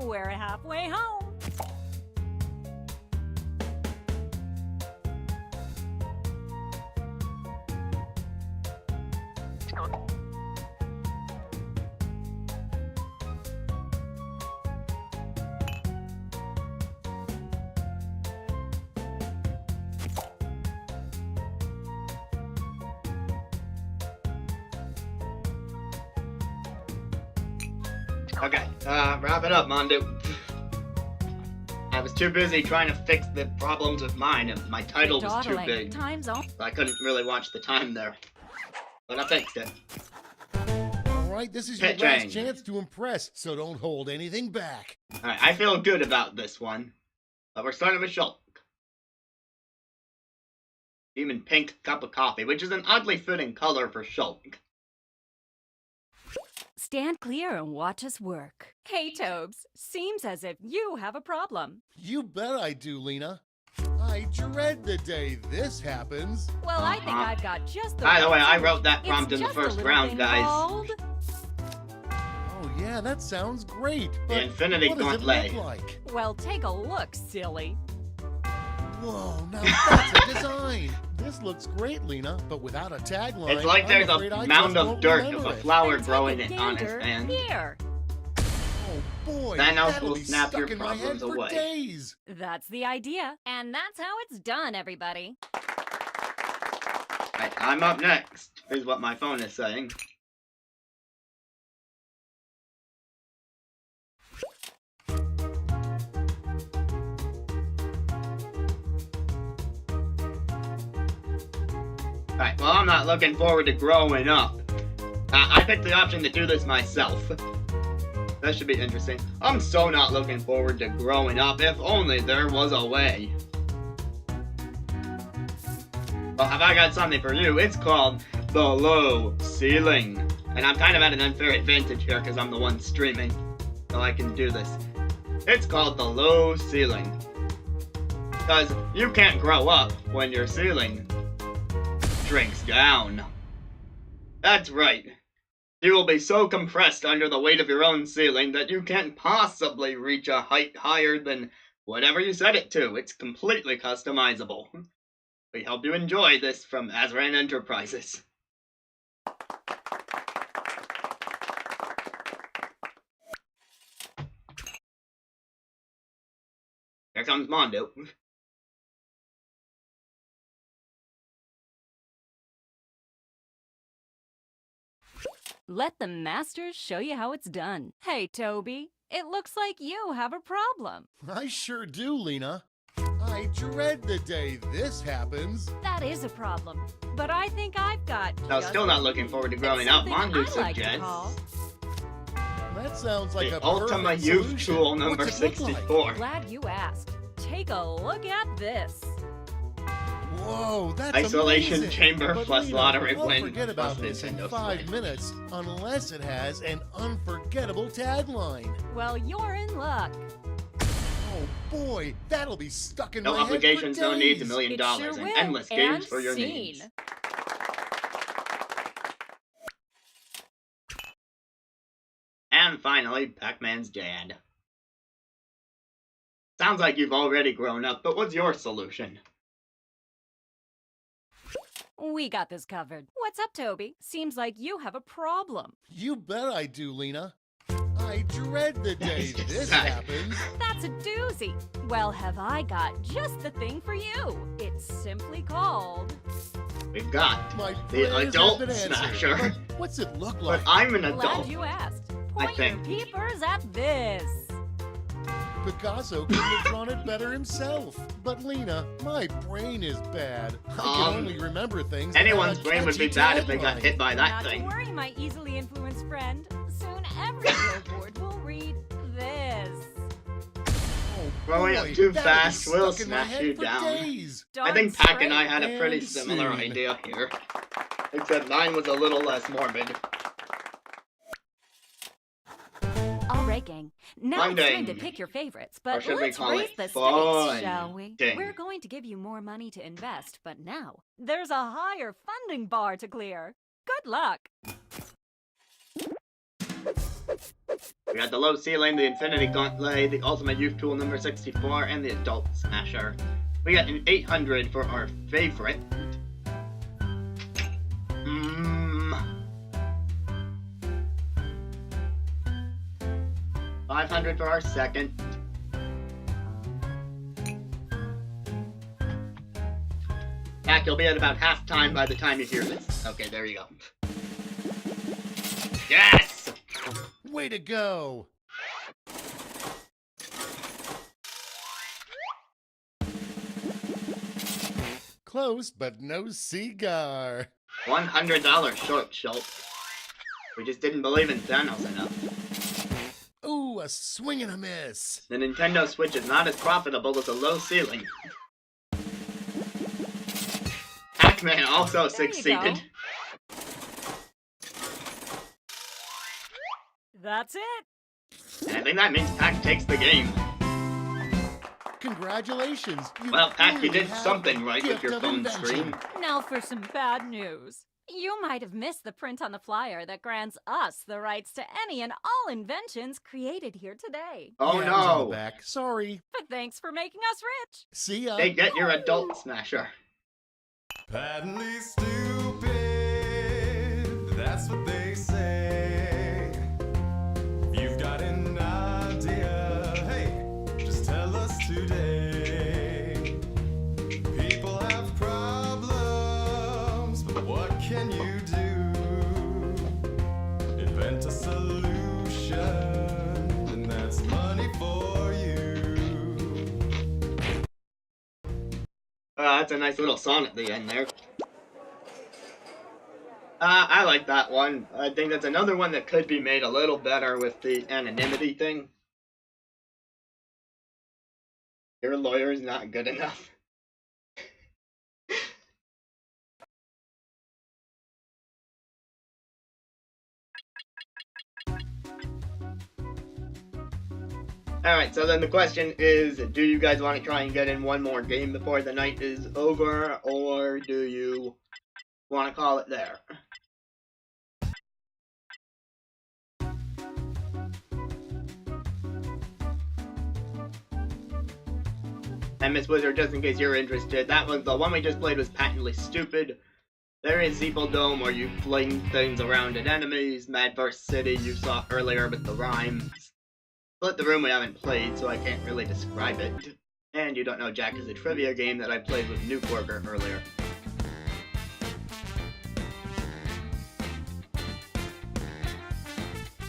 We're halfway home. Okay, wrap it up, Mondu. I was too busy trying to fix the problems with mine, and my title was too big. Time's on. So I couldn't really watch the time there. But I fixed it. Alright, this is your last chance to impress, so don't hold anything back. Alright, I feel good about this one. But we're starting with Shulk. Demon pink cup of coffee, which is an oddly fitting color for Shulk. Stand clear and watch us work. Hey, Tobes. Seems as if you have a problem. You bet I do, Lena. I dread the day this happens. Well, I think I've got just the By the way, I right wrote that prompt in the first round, guys. Oh yeah, that sounds great. But The Infinity what does it Gauntlet. look like? Well, take a look, silly. Whoa, now that's a design. This looks great, Lena, but without a tagline. It's like there's I'm afraid a I mound just of won't dirt remember of a it. flower growing it on his Gander, hand. here. Oh boy, Thanos that'll will be snap stuck your in my head problems for away. days. That's the idea. And that's how it's done, everybody. Right, I'm up next, is what my phone is saying. Alright, well, I'm not looking forward to growing up. I picked the option to do this myself. That should be interesting. I'm so not looking forward to growing up, if only there was a way. Well, have I got something for you? It's called the low ceiling. And I'm kind of at an unfair advantage here because I'm the one streaming. So I can do this. It's called the low ceiling. Because you can't grow up when your ceiling shrinks down. That's right. You will be so compressed under the weight of your own ceiling that you can't possibly reach a height higher than whatever you set it to. It's completely customizable. We hope you enjoy this from Azran Enterprises. Here comes Mondo. Let the masters show you how it's done. Hey, Toby, it looks like you have a problem. I sure do, Lena. I dread the day this happens. That is a problem, but I think I've got. I was still not looking forward to growing up. Mondo suggests. That sounds like the a Ultima perfect Youth solution. Tool number What's it look 64. like? Glad you asked. Take a look at this. Whoa, that's Isolation amazing. chamber But plus Lena, lottery we'll win forget about plus this in Nintendo 5 Switch. minutes unless it has an unforgettable tagline. Well, you're in luck. Oh boy, that'll be stuck in No my head for obligations, no needs, $1 days. million, It sure and will. endless games And for your scene. needs. And finally, Pac-Man's dad. Sounds like you've already grown up, but what's your solution? We got this covered. What's up, Toby? Seems like you have a problem. You bet I do, Lena. I dread the day this happens. That's a doozy. Well, have I got just the thing for you? It's simply called... We've got My the prayers adult have been answered. smasher. But what's it look But like? I'm an Glad adult. you asked. I Point your think. peepers at this. Picasso couldn't have drawn it better himself. But Lena, my brain is bad. I can only remember things. Anyone's that have a brain would be catchy bad if they got tagline. hit by that Not thing. to worry, my easily influenced friend. Soon every billboard will read this. Growing up Boy, too that'll be fast will stuck in my smash head you for down. days. I think Darn Pac and I straight. had a pretty And similar scene. idea here. Except mine was a little less morbid. All right, gang. Now it's time to Funding. pick your favorites, Or but should we let's call raise it the stakes, shall we? funding? We're going to give you more money to invest, but now there's a higher funding bar to clear. Good luck. We got the low ceiling, the Infinity Gauntlet, the Ultimate Youth Tool number 64, and the Adult Smasher. We got an 800 for our favorite. 500 for our second. Jack, you'll be at about half time by the time you hear this. Okay, there you go. Yes! Way to go! Close, but no cigar. $100 short, Schultz. We just didn't believe in Thanos enough. Ooh, a swing and a miss. The Nintendo Switch is not as profitable as a low ceiling. Pac-Man also succeeded. That's it. And I think that means Pac takes the game. Congratulations. Well, Pac, you did something right with your phone screen. Now for some bad news. You might have missed the print on the flyer that grants us the rights to any and all inventions created here today. Oh Yeah, it was on no! the back. Sorry. But thanks for making us rich. See ya. They get your adult smasher. Patently stupid, that's what they say. If you've got an idea, hey, just tell us today. People have problems, but what can you do? Invent a solution, and that's money for you. That's a nice little song at the end there. I like that one. I think that's another one that could be made a little better with the anonymity thing. Your lawyer's not good enough. Alright, so then the question is, do you guys want to try and get in one more game before the night is over, or do you want to call it there? And Miss Wizard, just in case you're interested, that was the one we just played was patently stupid. There is Zeeple Dome, where you fling things around at enemies. Madverse City you saw earlier with the rhymes. Split the Room we haven't played, so I can't really describe it. And you don't know Jack is a trivia game that I played with Nukeworker earlier.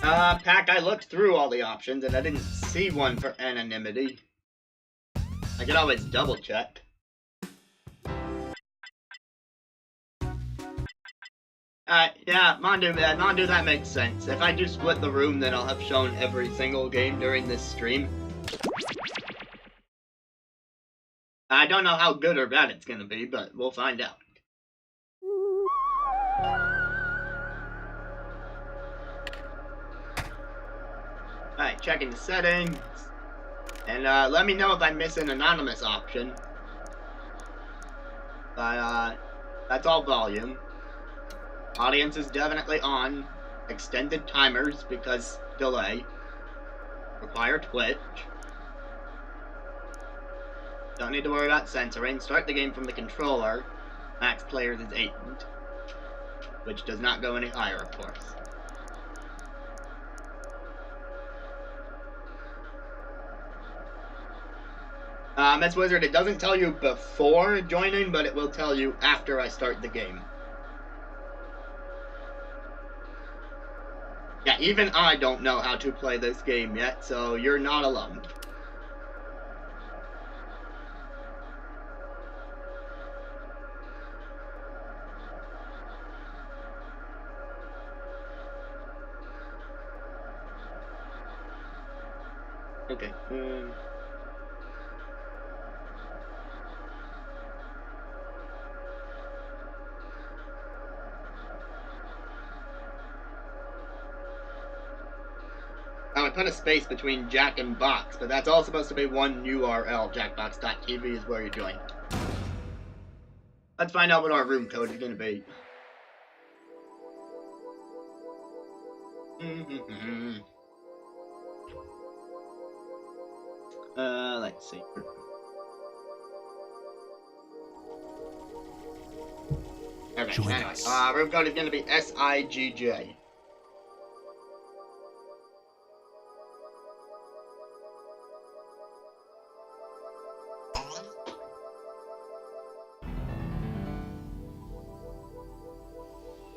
Pac, I looked through all the options and I didn't see one for anonymity. I can always double check. Yeah, Mondu, that makes sense. If I do split the room, then I'll have shown every single game during this stream. I don't know how good or bad it's gonna be, but we'll find out. Alright, checking the settings. And let me know if I miss an anonymous option. But that's all volume. Audience is definitely on. Extended timers because delay. Require Twitch. Don't need to worry about censoring. Start the game from the controller. Max players is 8. Which does not go any higher, of course. Miss Wizard, it doesn't tell you before joining, but it will tell you after I start the game. Yeah, even I don't know how to play this game yet, so you're not alone. Okay. I put a space between Jack and Box, but that's all supposed to be one URL. Jackbox.tv is where you join. Let's find out what our room code is going to be. Let's see. Okay, Join anyway, us. room code is going to be SIGJ.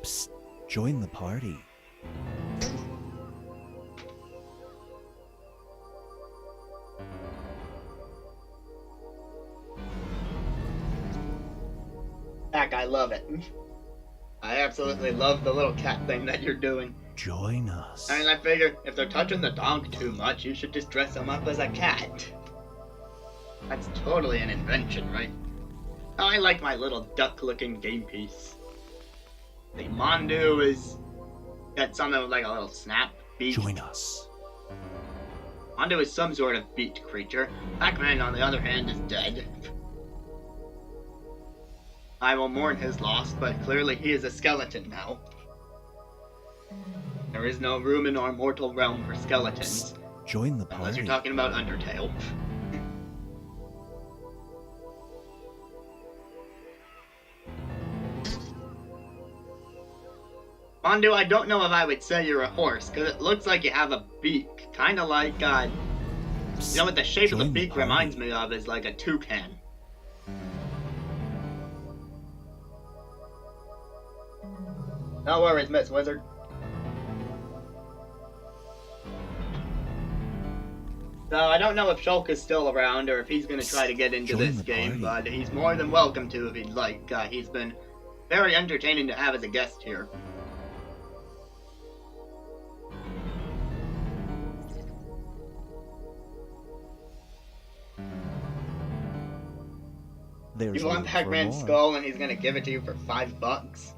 Psst, join the party. back. I love it. I absolutely love the little cat thing that you're doing. Join us. I mean, I figure if they're touching the dog too much, you should just dress them up as a cat. That's totally an invention, right? I like my little duck-looking game piece. The Mondu is got something with like a little snap beak. Join us. Mondu is some sort of beaked creature. Pac-Man, on the other hand, is dead. I will mourn his loss, but clearly he is a skeleton now. There is no room in our mortal realm for skeletons. Join the party. Unless you're talking about Undertale. Mondu, I don't know if I would say you're a horse, because it looks like you have a beak. Kind of like, you know what the shape of the beak reminds me of is like a toucan. No worries, Miss Wizard. So, I don't know if Shulk is still around or if he's going to try to get into this game, but he's more than welcome to if he'd like. He's been very entertaining to have as a guest here. You want Pac-Man's skull and he's going to give it to you for $5?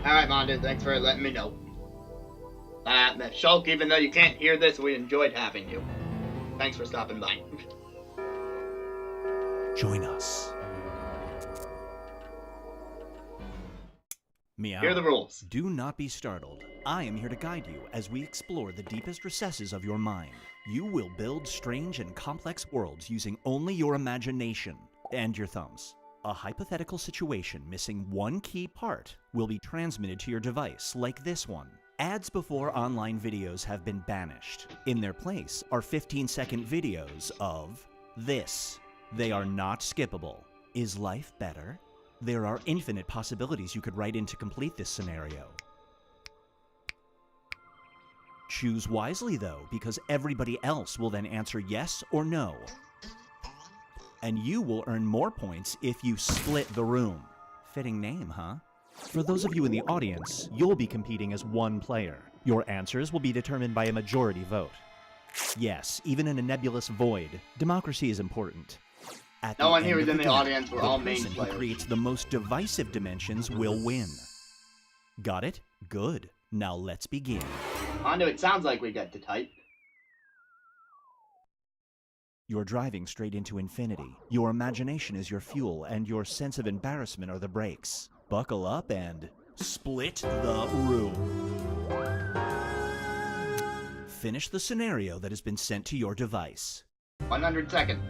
Alright, Mondu, thanks for letting me know. Shulk, even though you can't hear this, we enjoyed having you. Thanks for stopping by. Join us. Meow. Here are the rules. Do not be startled. I am here to guide you as we explore the deepest recesses of your mind. You will build strange and complex worlds using only your imagination and your thumbs. A hypothetical situation missing one key part will be transmitted to your device, like this one. Ads before online videos have been banished. In their place are 15-second videos of this. They are not skippable. Is life better? There are infinite possibilities you could write in to complete this scenario. Choose wisely though, because everybody else will then answer yes or no. And you will earn more points if you split the room. Fitting name, huh? For those of you in the audience, you'll be competing as one player. Your answers will be determined by a majority vote. Yes, even in a nebulous void, democracy is important. At no one here is in the game, audience, we're all main person who players. creates the most divisive dimensions will win. Got it? Good. Now let's begin. Mondu, it sounds like we get to type. You're driving straight into infinity. Your imagination is your fuel, and your sense of embarrassment are the brakes. Buckle up and split the room. Finish the scenario that has been sent to your device. 100 seconds.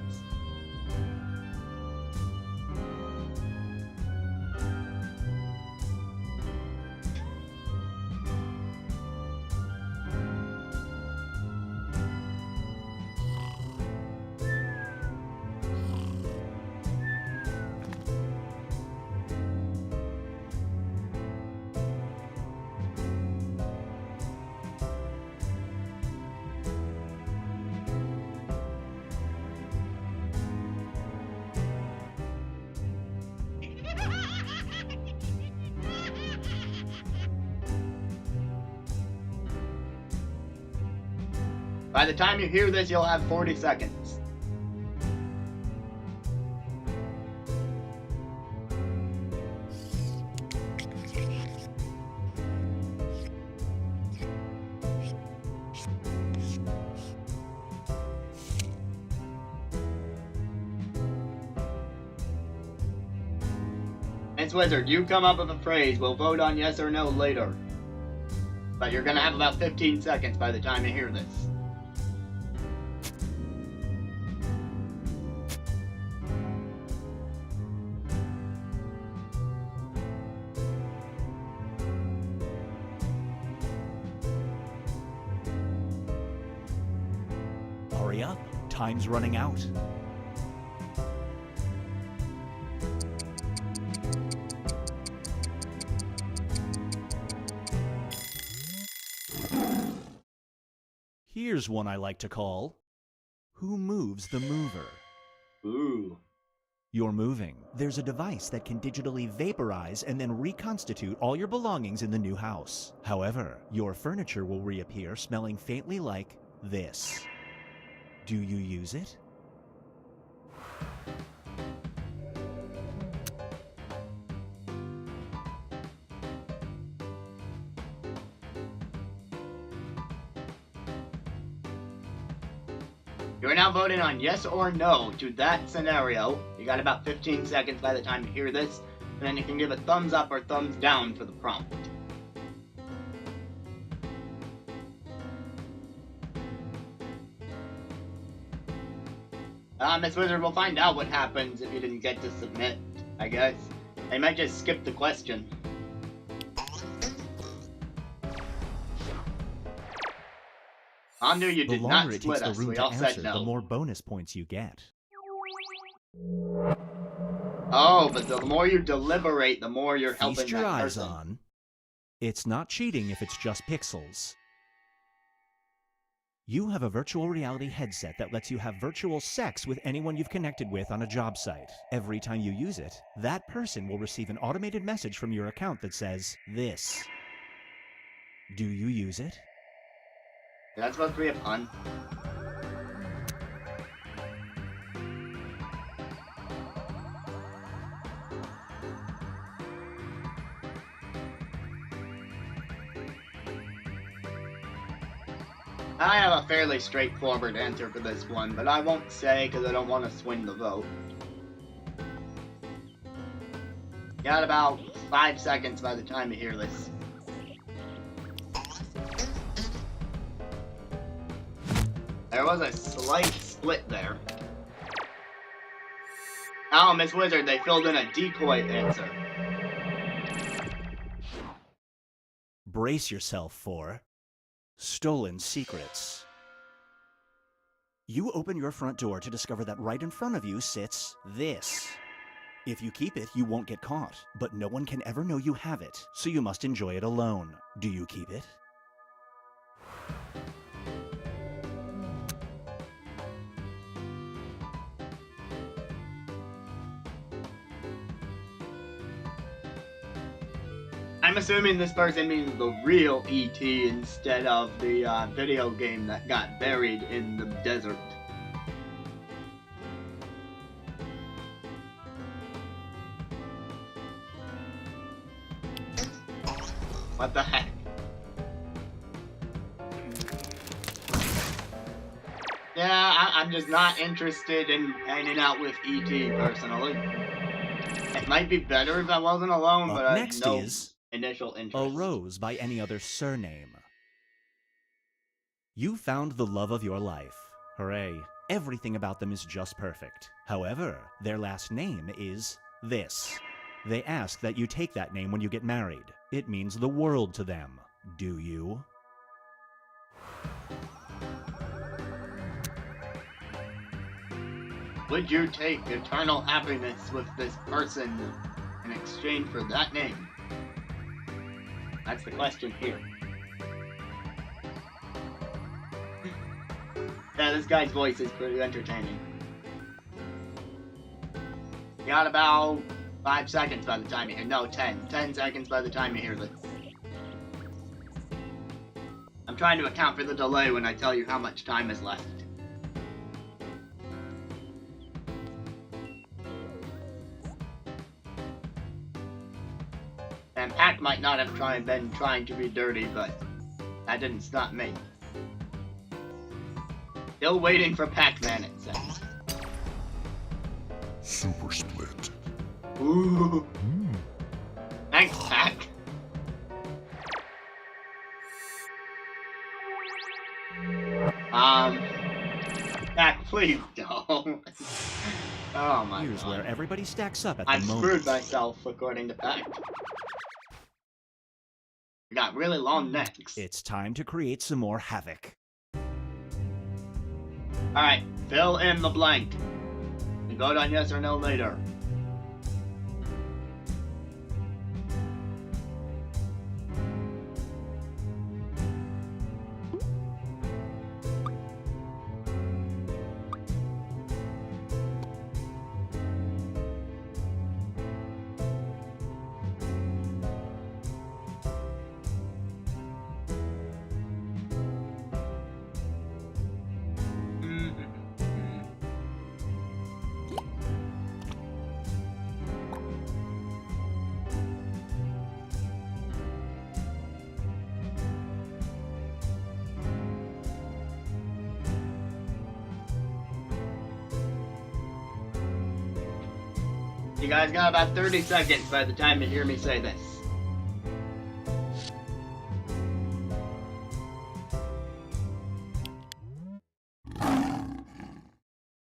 By the time you hear this, you'll have 40 seconds. Miss Wizard, you come up with a phrase. We'll vote on yes or no later. But you're gonna have about 15 seconds by the time you hear this. Hurry up. Time's running out. Here's one I like to call, Who Moves the Mover? Ooh. You're moving. There's a device that can digitally vaporize and then reconstitute all your belongings in the new house. However, your furniture will reappear smelling faintly like this. Do you use it? You're now voting on yes or no to that scenario. You got about 15 seconds by the time you hear this, and then you can give a thumbs up or thumbs down for the prompt. Miss Wizard, we'll find out what happens if you didn't get to submit, I guess. They might just skip the question. I knew you The did not longer it split takes the us. room We to all answer, said no. the more bonus points you get. Oh, but the more you deliberate, the more you're helping Feast your that eyes person. on. It's not cheating if it's just pixels. You have a virtual reality headset that lets you have virtual sex with anyone you've connected with on a job site. Every time you use it, that person will receive an automated message from your account that says this. Do you use it? That's supposed to be a pun. I have a fairly straightforward answer for this one, but I won't say because I don't want to swing the vote. Got about 5 seconds by the time you hear this. There was a slight split there. Oh, Miss Wizard, they filled in a decoy answer. Brace yourself for stolen secrets. You open your front door to discover that right in front of you sits this. If you keep it, you won't get caught, but no one can ever know you have it, so you must enjoy it alone. Do you keep it? I'm assuming this person means the real E.T. instead of the video game that got buried in the desert. What the heck? Yeah, I'm just not interested in hanging out with E.T. personally. It might be better if I wasn't alone, but I Next no is initial a interest. rose by any other surname. You found the love of your life. Hooray. Everything about them is just perfect. However, their last name is this. They ask that you take that name when you get married. It means the world to them. Do you? Would you take eternal happiness with this person in exchange for that name? That's the question here. Yeah, this guy's voice is pretty entertaining. You got about 5 seconds by the time you hear. No, 10. 10 seconds by the time you hear this. I'm trying to account for the delay when I tell you how much time is left. And Pac might not have been trying to be dirty, but that didn't stop me. Still waiting for Pac-Man, it says. Super split. Ooh. Thanks, Pac. Pac, please don't. Oh my Here's god. where everybody stacks up at I've the moment. screwed myself, according to Pac. We got really long necks. It's time to create some more havoc. Alright, fill in the blank. We vote on yes or no later. You guys got about 30 seconds by the time you hear me say this.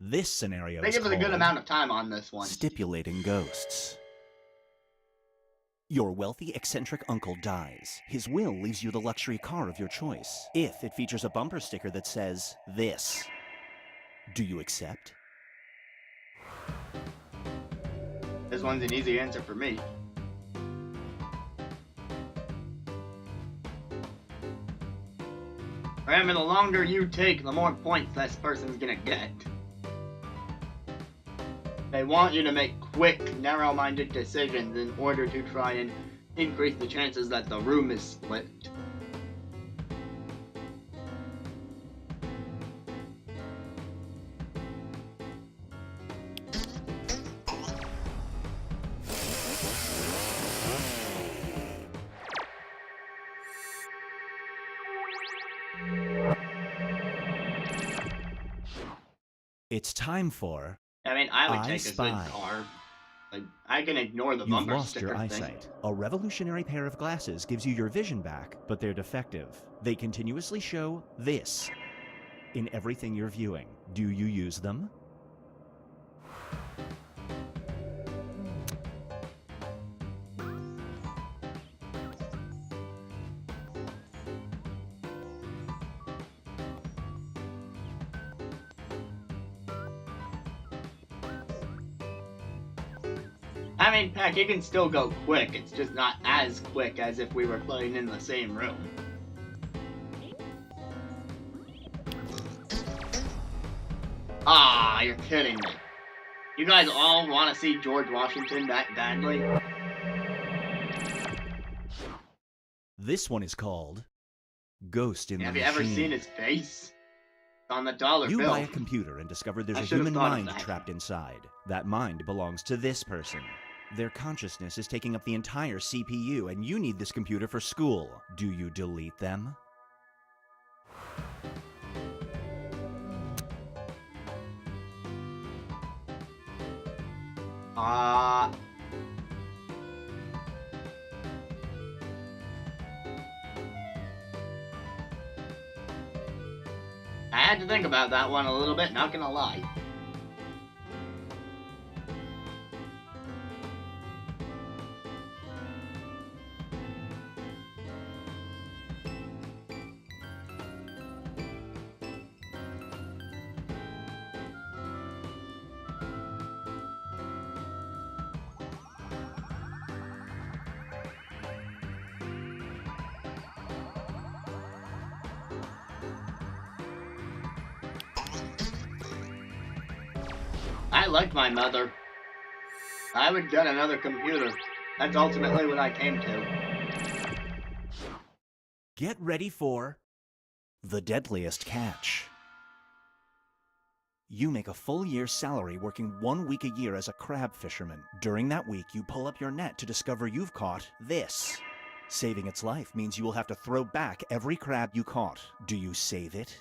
This scenario They is give us a good called amount of time on this one. Stipulating Ghosts. Your wealthy, eccentric uncle dies. His will leaves you the luxury car of your choice, if it features a bumper sticker that says, "This." Do you accept? This one's an easy answer for me. Remember, the longer you take, the more points this person's gonna get. They want you to make quick, narrow-minded decisions in order to try and increase the chances that the room is split. It's time for I mean, I would I take Spy. a good car. Like, I can ignore the You've bumper lost sticker your thing. eyesight. A revolutionary pair of glasses gives you your vision back, but they're defective. They continuously show this in everything you're viewing. Do you use them? I mean, Pack, it can still go quick. It's just not as quick as if we were playing in the same room. Ah, you're kidding me. You guys all want to see George Washington that badly? This one is called Ghost in the Have you Machine. ever seen his face? It's on the dollar You bill. buy a computer and discover there's I a should've human thought of mind that. trapped inside. That mind belongs to this person. Their consciousness is taking up the entire CPU, and you need this computer for school. Do you delete them? I had to think about that one a little bit, not gonna lie. I like my mother. I would get another computer. That's ultimately what I came to. Get ready for the deadliest catch. You make a full year's salary working 1 week a year as a crab fisherman. During that week, you pull up your net to discover you've caught this. Saving its life means you will have to throw back every crab you caught. Do you save it?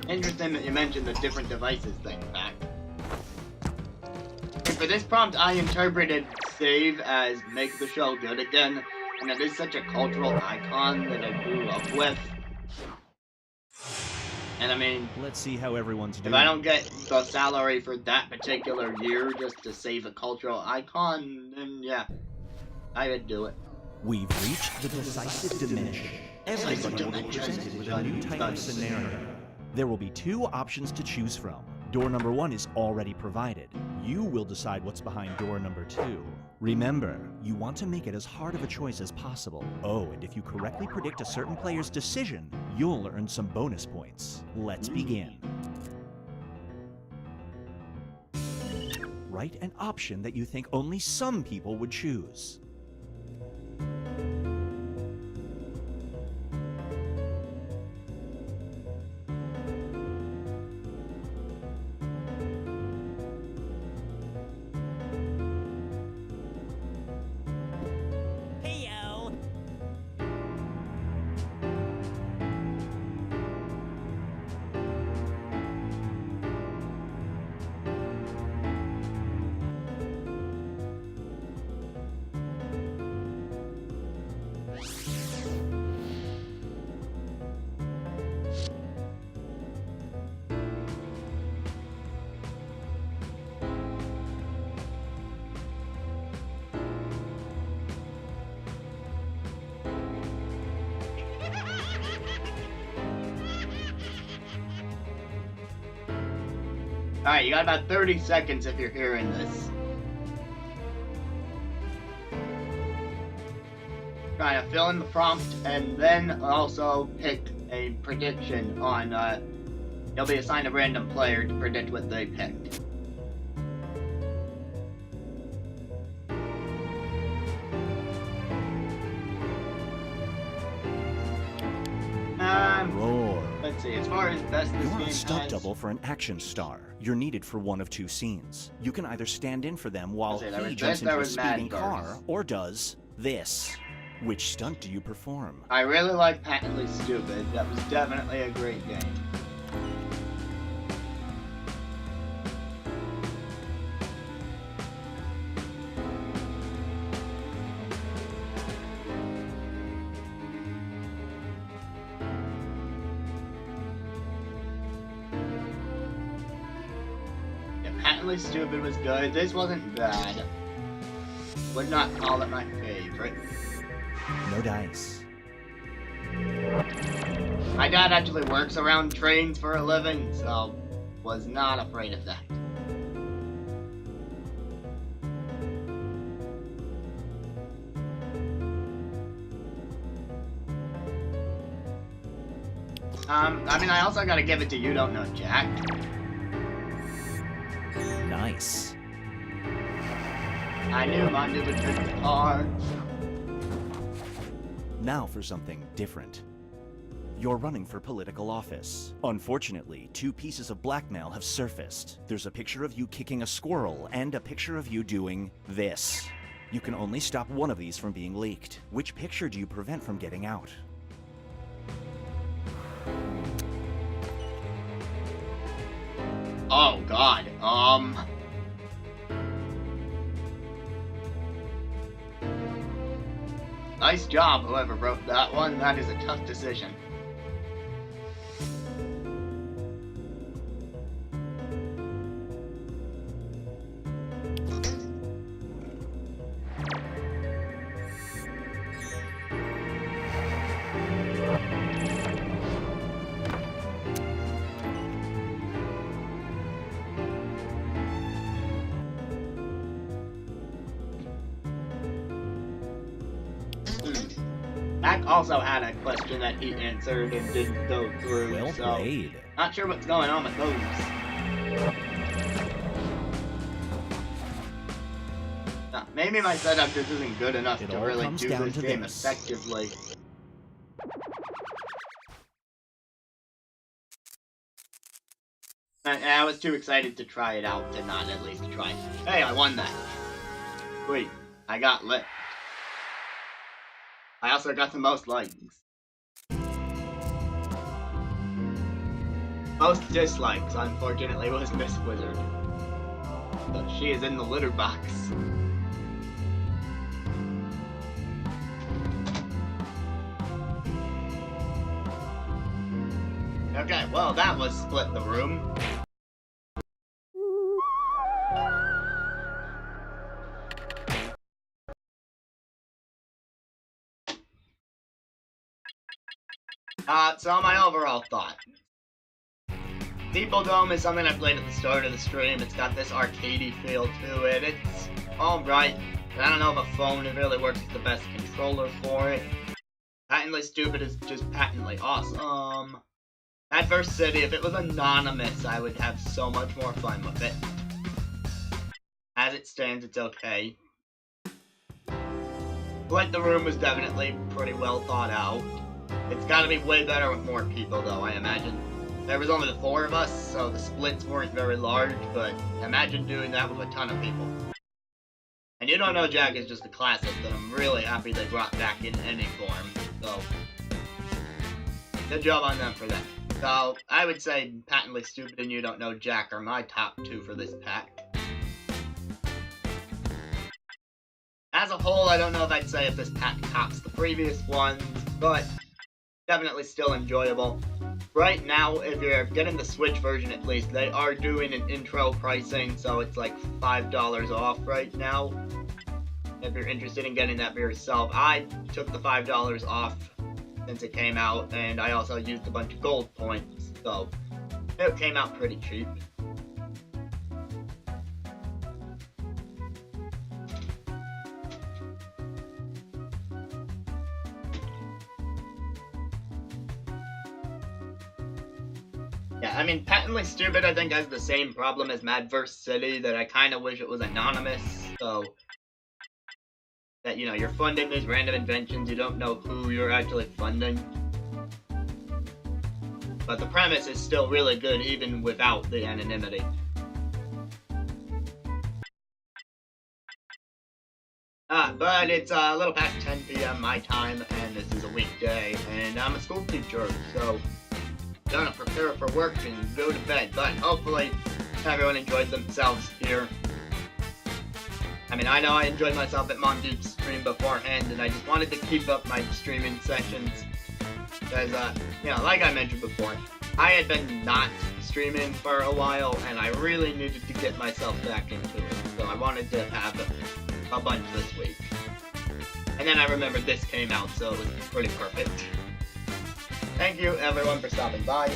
Interesting that you mentioned the different devices thing back. For this prompt, I interpreted save as make the show good again, and it is such a cultural icon that I grew up with. And I mean, let's see how everyone's doing. If I don't get the salary for that particular year just to save a cultural icon, then yeah, I would do it. We've reached the decisive dimension. Everybody will be presented with a new type of scenario. There will be 2 options to choose from. Door number 1 is already provided. You will decide what's behind door number 2. Remember, you want to make it as hard of a choice as possible. Oh, and if you correctly predict a certain player's decision, you'll earn some bonus points. Let's begin. Write an option that you think only some people would choose. Alright, you got about 30 seconds if you're hearing this. Trying to fill in the prompt and then also pick a prediction on, you'll be assigned a random player to predict what they picked. Roar. Let's see, as far as best this You are game a stunt has... double for an action star. You're needed for one of two scenes. You can either stand in for them while he jumps into a speeding car, or does this. Which stunt do you perform? I really like Patently Stupid. That was definitely a great game. Patently Stupid was good. This wasn't bad. Would not call it my favorite. No dice. My dad actually works around trains for a living, so was not afraid of that. I mean, I also gotta give it to You Don't Know Jack. Nice. I knew Monday would pick the car. Now for something different. You're running for political office. Unfortunately, 2 pieces of blackmail have surfaced. There's a picture of you kicking a squirrel and a picture of you doing this. You can only stop one of these from being leaked. Which picture do you prevent from getting out? Oh god, nice job, whoever wrote that one. That is a tough decision. Mac also had a question that he answered and didn't go through, Well so played. not sure what's going on with those. Maybe my setup just isn't good enough to really do this game effectively. I was too excited to try it out to not at least try. Hey, I won that. Wait, I got lit. I also got the most likes. Most dislikes, unfortunately, was Miss Wizard. But she is in the litter box. Okay, well, that was Split the Room. So my overall thought. Steeple Dome is something I played at the start of the stream. It's got this arcadey feel to it. It's alright. I don't know if a phone really works as the best controller for it. Patently Stupid is just patently awesome. Adverse City, if it was anonymous, I would have so much more fun with it. As it stands, it's okay. Split the Room was definitely pretty well thought out. It's gotta be way better with more people, though, I imagine. There was only the 4 of us, so the splits weren't very large, but imagine doing that with a ton of people. And You Don't Know Jack is just a classic that I'm really happy they brought back in any form, so good job on them for that. So, I would say Patently Stupid and You Don't Know Jack are my top 2 for this pack. As a whole, I don't know if I'd say if this pack tops the previous ones, but definitely still enjoyable. Right now, if you're getting the Switch version at least, they are doing an intro pricing, so it's like $5 off right now. If you're interested in getting that for yourself, I took the $5 off since it came out, and I also used a bunch of gold points, so it came out pretty cheap. I mean, Patently Stupid, I think, has the same problem as Madverse City, that I kind of wish it was anonymous, so that, you know, you're funding these random inventions, you don't know who you're actually funding. But the premise is still really good, even without the anonymity. But it's a little past 10 p.m. my time, and this is a weekday, and I'm a school teacher, so gonna prepare for work and go to bed. But hopefully everyone enjoyed themselves here. I mean, I know I enjoyed myself at Mondeep's stream beforehand, and I just wanted to keep up my streaming sessions. Because, you know, like I mentioned before, I had been not streaming for a while, and I really needed to get myself back into it. So I wanted to have a bunch this week. And then I remembered this came out, so it was pretty perfect. Thank you, everyone, for stopping by.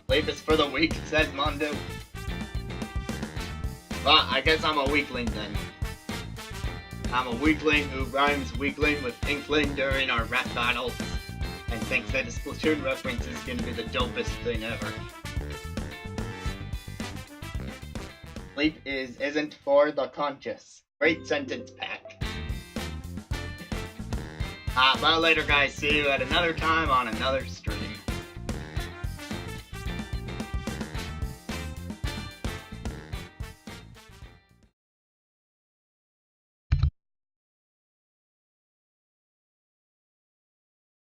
Leave this for the weak, says Mondo. Well, I guess I'm a weakling then. I'm a weakling who rhymes weakling with inkling during our rap battles, and thinks that a Splatoon reference is gonna be the dopest thing ever. Sleep isn't for the conscious. Great sentence, Pack. Well, later, guys. See you at another time on another stream.